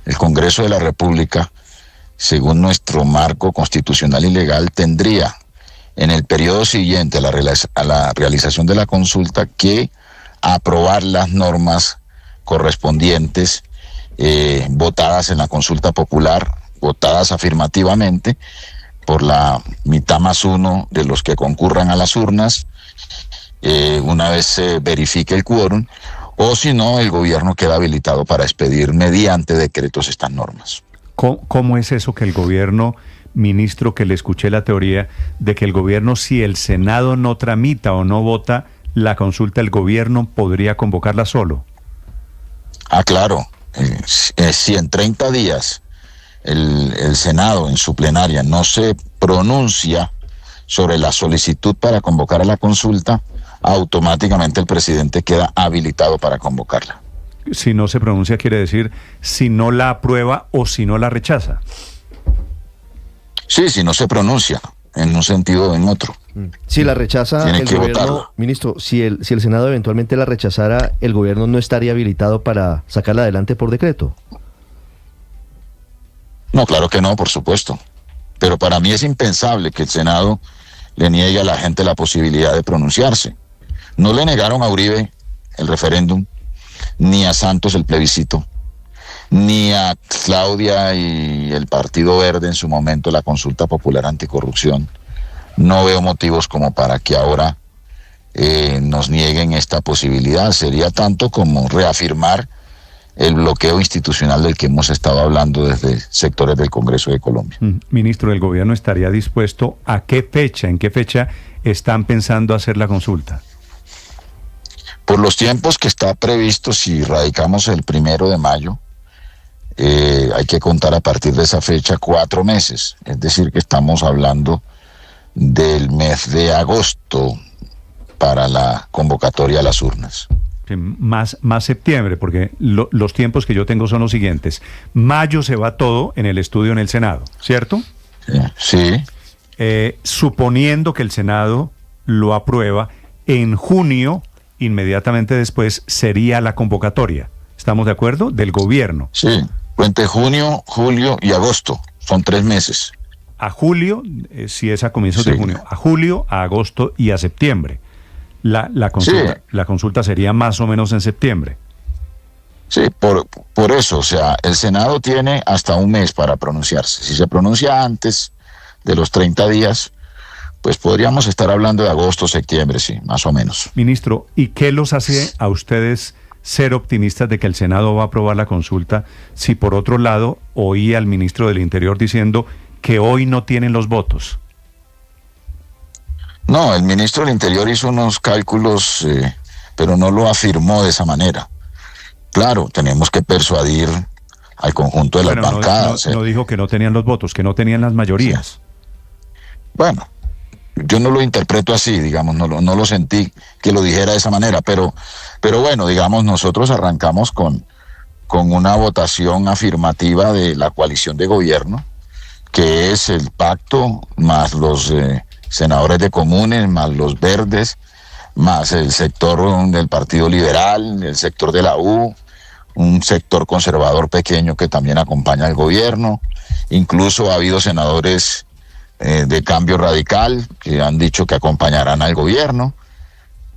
S24: El Congreso de la República, según nuestro marco constitucional y legal, tendría en el periodo siguiente a la realización de la consulta que aprobar las normas correspondientes votadas en la consulta popular, votadas afirmativamente por la mitad más uno de los que concurran a las urnas, una vez se verifique el quórum, o si no, el gobierno queda habilitado para expedir mediante decretos estas normas.
S25: ¿Cómo es eso que el gobierno, ministro, que le escuché la teoría de que el gobierno, si el Senado no tramita o no vota la consulta, el gobierno podría convocarla solo?
S24: Claro. Si en 30 días el Senado en su plenaria no se pronuncia sobre la solicitud para convocar a la consulta, automáticamente el presidente queda habilitado para convocarla.
S25: Si no se pronuncia, quiere decir si no la aprueba o si no la rechaza.
S24: Sí, si no se pronuncia en un sentido o en otro.
S20: Si la rechaza
S24: tiene
S20: el
S24: que
S20: gobierno,
S24: votarla.
S20: Ministro, si el Senado eventualmente la rechazara, ¿el gobierno no estaría habilitado para sacarla adelante por decreto?
S24: No, claro que no, por supuesto. Pero para mí es impensable que el Senado le niegue a la gente la posibilidad de pronunciarse. No le negaron a Uribe el referéndum, ni a Santos el plebiscito, ni a Claudia y el Partido Verde en su momento la consulta popular anticorrupción. No veo motivos como para que ahora nos nieguen esta posibilidad. Sería tanto como reafirmar el bloqueo institucional del que hemos estado hablando desde sectores del Congreso de Colombia.
S25: Ministro, ¿el gobierno estaría dispuesto a qué fecha, en qué fecha están pensando hacer la consulta?
S24: Por los tiempos que está previsto, si radicamos el 1 de mayo, hay que contar a partir de esa fecha 4 meses. Es decir, que estamos hablando del mes de agosto para la convocatoria a las urnas.
S25: Más septiembre, porque los tiempos que yo tengo son los siguientes. Mayo se va todo en el estudio en el Senado, ¿cierto?
S24: Sí.
S25: Suponiendo que el Senado lo aprueba, en junio, inmediatamente después, sería la convocatoria. ¿Estamos de acuerdo? Del gobierno.
S24: Sí, entre junio, julio y agosto. Son 3 meses.
S25: A julio, si es a comienzos de junio, a julio, a agosto y a septiembre. La consulta sería más o menos en septiembre.
S24: Sí, por eso, o sea, el Senado tiene hasta un mes para pronunciarse. Si se pronuncia antes de los 30 días, pues podríamos estar hablando de agosto, septiembre, sí, más o menos.
S25: Ministro, ¿y qué los hace a ustedes ser optimistas de que el Senado va a aprobar la consulta si por otro lado oí al ministro del Interior diciendo que hoy no tienen los votos?
S24: No, el ministro del Interior hizo unos cálculos, pero no lo afirmó de esa manera. Claro, tenemos que persuadir al conjunto de las bancadas.
S25: No dijo que no tenían los votos, que no tenían las mayorías.
S24: Sí. Bueno, yo no lo interpreto así, digamos, no lo sentí que lo dijera de esa manera, pero bueno, digamos, nosotros arrancamos con una votación afirmativa de la coalición de gobierno, que es el pacto más los senadores de comunes, más los verdes, más el sector del Partido Liberal, el sector de la U, un sector conservador pequeño que también acompaña al gobierno. Incluso ha habido senadores de Cambio Radical que han dicho que acompañarán al gobierno.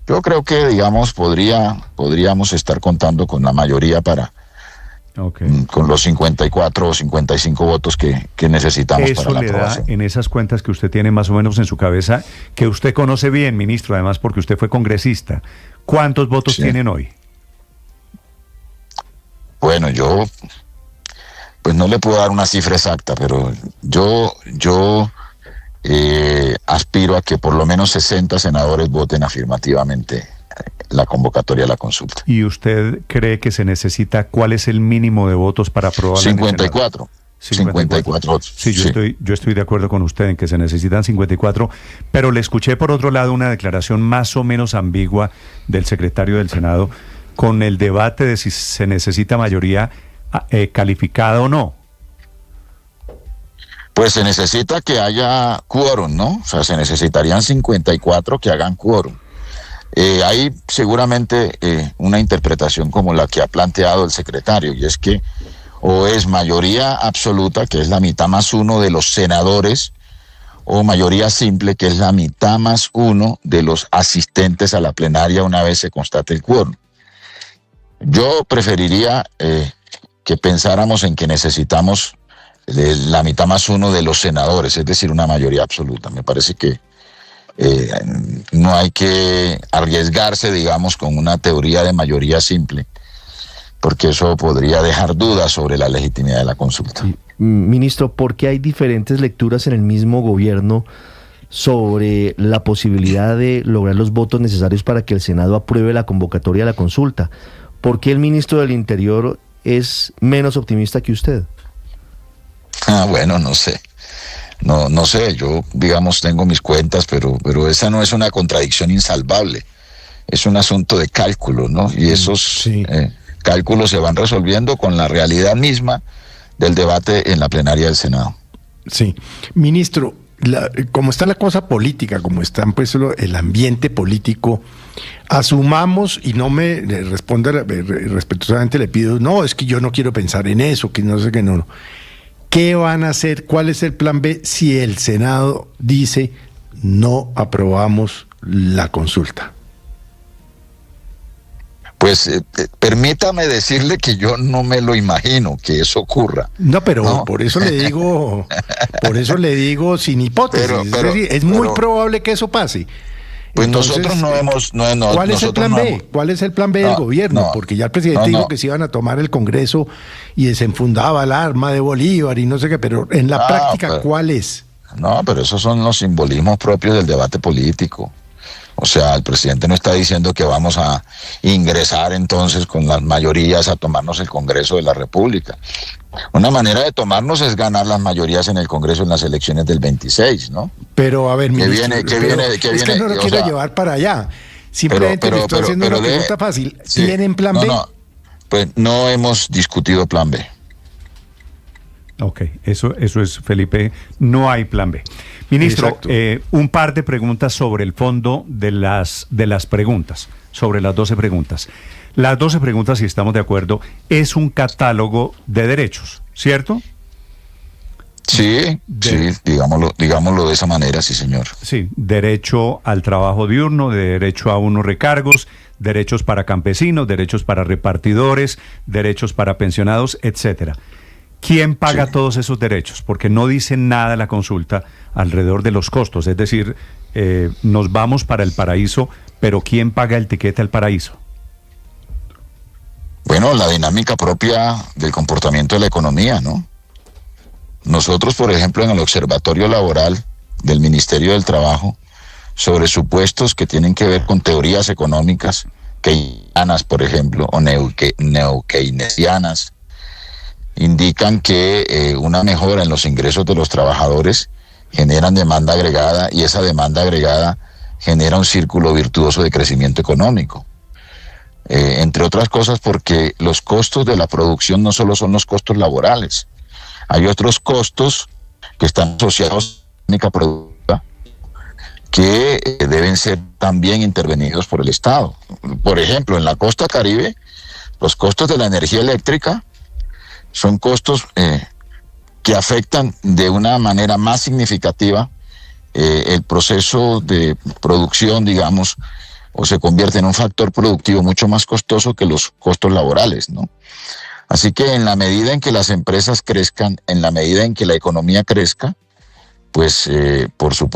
S24: Yo creo que, digamos, podríamos estar contando con la mayoría para con los 54 o 55 votos que necesitamos para la aprobación.
S25: Eso le da, en esas cuentas que usted tiene más o menos en su cabeza, que usted conoce bien, ministro, además porque usted fue congresista, ¿cuántos votos tienen hoy?
S24: Bueno, yo pues no le puedo dar una cifra exacta, pero yo aspiro a que por lo menos 60 senadores voten afirmativamente la convocatoria a la consulta.
S25: ¿Y usted cree que se necesita, cuál es el mínimo de votos para aprobar?
S24: 54. 54 votos.
S25: Sí, yo estoy de acuerdo con usted en que se necesitan 54, pero le escuché por otro lado una declaración más o menos ambigua del secretario del Senado con el debate de si se necesita mayoría calificada o no.
S24: Pues se necesita que haya quórum, ¿no? O sea, se necesitarían 54 que hagan quórum. Hay seguramente una interpretación como la que ha planteado el secretario, y es que o es mayoría absoluta, que es la mitad más uno de los senadores, o mayoría simple, que es la mitad más uno de los asistentes a la plenaria una vez se constate el quórum. Yo preferiría que pensáramos en que necesitamos la mitad más uno de los senadores, es decir, una mayoría absoluta. Me parece que no hay que arriesgarse, digamos, con una teoría de mayoría simple, porque eso podría dejar dudas sobre la legitimidad de la consulta.
S20: Sí. Ministro, ¿por qué hay diferentes lecturas en el mismo gobierno sobre la posibilidad de lograr los votos necesarios para que el Senado apruebe la convocatoria a la consulta? ¿Por qué el ministro del Interior es menos optimista que usted?
S24: Bueno, no sé. No sé, yo, digamos, tengo mis cuentas, pero esa no es una contradicción insalvable. Es un asunto de cálculo, ¿no? Y esos cálculos se van resolviendo con la realidad misma del debate en la plenaria del Senado.
S10: Sí. Ministro, como está la cosa política, como está pues el ambiente político, asumamos, y no me responda respetuosamente, le pido, no, es que yo no quiero pensar en eso, que no sé qué, no. ¿Qué van a hacer? ¿Cuál es el plan B si el Senado dice no aprobamos la consulta?
S24: Pues permítame decirle que yo no me lo imagino que eso ocurra.
S10: No, pero ¿no? por eso le digo sin hipótesis. Pero, es muy probable que eso pase.
S24: Pues entonces, nosotros no hemos...
S10: ¿Cuál es el plan B? ¿Cuál es el plan B del gobierno? Porque ya el presidente dijo que se iban a tomar el Congreso y desenfundaba el arma de Bolívar y no sé qué, pero en la práctica, ¿cuál es?
S24: No, pero esos son los simbolismos propios del debate político. O sea, el presidente no está diciendo que vamos a ingresar entonces con las mayorías a tomarnos el Congreso de la República. Una manera de tomarnos es ganar las mayorías en el Congreso en las elecciones del 26, ¿no?
S10: Pero a ver, ministro,
S24: es
S10: que no lo quiero llevar para allá. Simplemente le estoy haciendo una pregunta fácil. ¿Tienen plan B?
S24: No, pues no hemos discutido plan B.
S25: Ok, eso es, Felipe, no hay plan B. Ministro, un par de preguntas sobre el fondo de las preguntas, sobre las 12 preguntas. Las 12 preguntas, si estamos de acuerdo, es un catálogo de derechos, ¿cierto?
S24: Sí, digámoslo de esa manera, sí, señor.
S25: Sí, derecho al trabajo diurno, derecho a unos recargos, derechos para campesinos, derechos para repartidores, derechos para pensionados, etcétera. ¿Quién paga todos esos derechos? Porque no dice nada la consulta alrededor de los costos. Es decir, nos vamos para el paraíso, pero ¿quién paga el tiquete al paraíso?
S24: Bueno, la dinámica propia del comportamiento de la economía, ¿no? Nosotros, por ejemplo, en el Observatorio Laboral del Ministerio del Trabajo, sobre supuestos que tienen que ver con teorías económicas keynesianas, por ejemplo, o neokeynesianas, indican que una mejora en los ingresos de los trabajadores generan demanda agregada y esa demanda agregada genera un círculo virtuoso de crecimiento económico. Entre otras cosas porque los costos de la producción no solo son los costos laborales, hay otros costos que están asociados a la técnica productiva que deben ser también intervenidos por el Estado. Por ejemplo, en la costa Caribe, los costos de la energía eléctrica son costos que afectan de una manera más significativa el proceso de producción, digamos, o se convierte en un factor productivo mucho más costoso que los costos laborales, ¿no? Así que en la medida en que las empresas crezcan, en la medida en que la economía crezca, pues por supuesto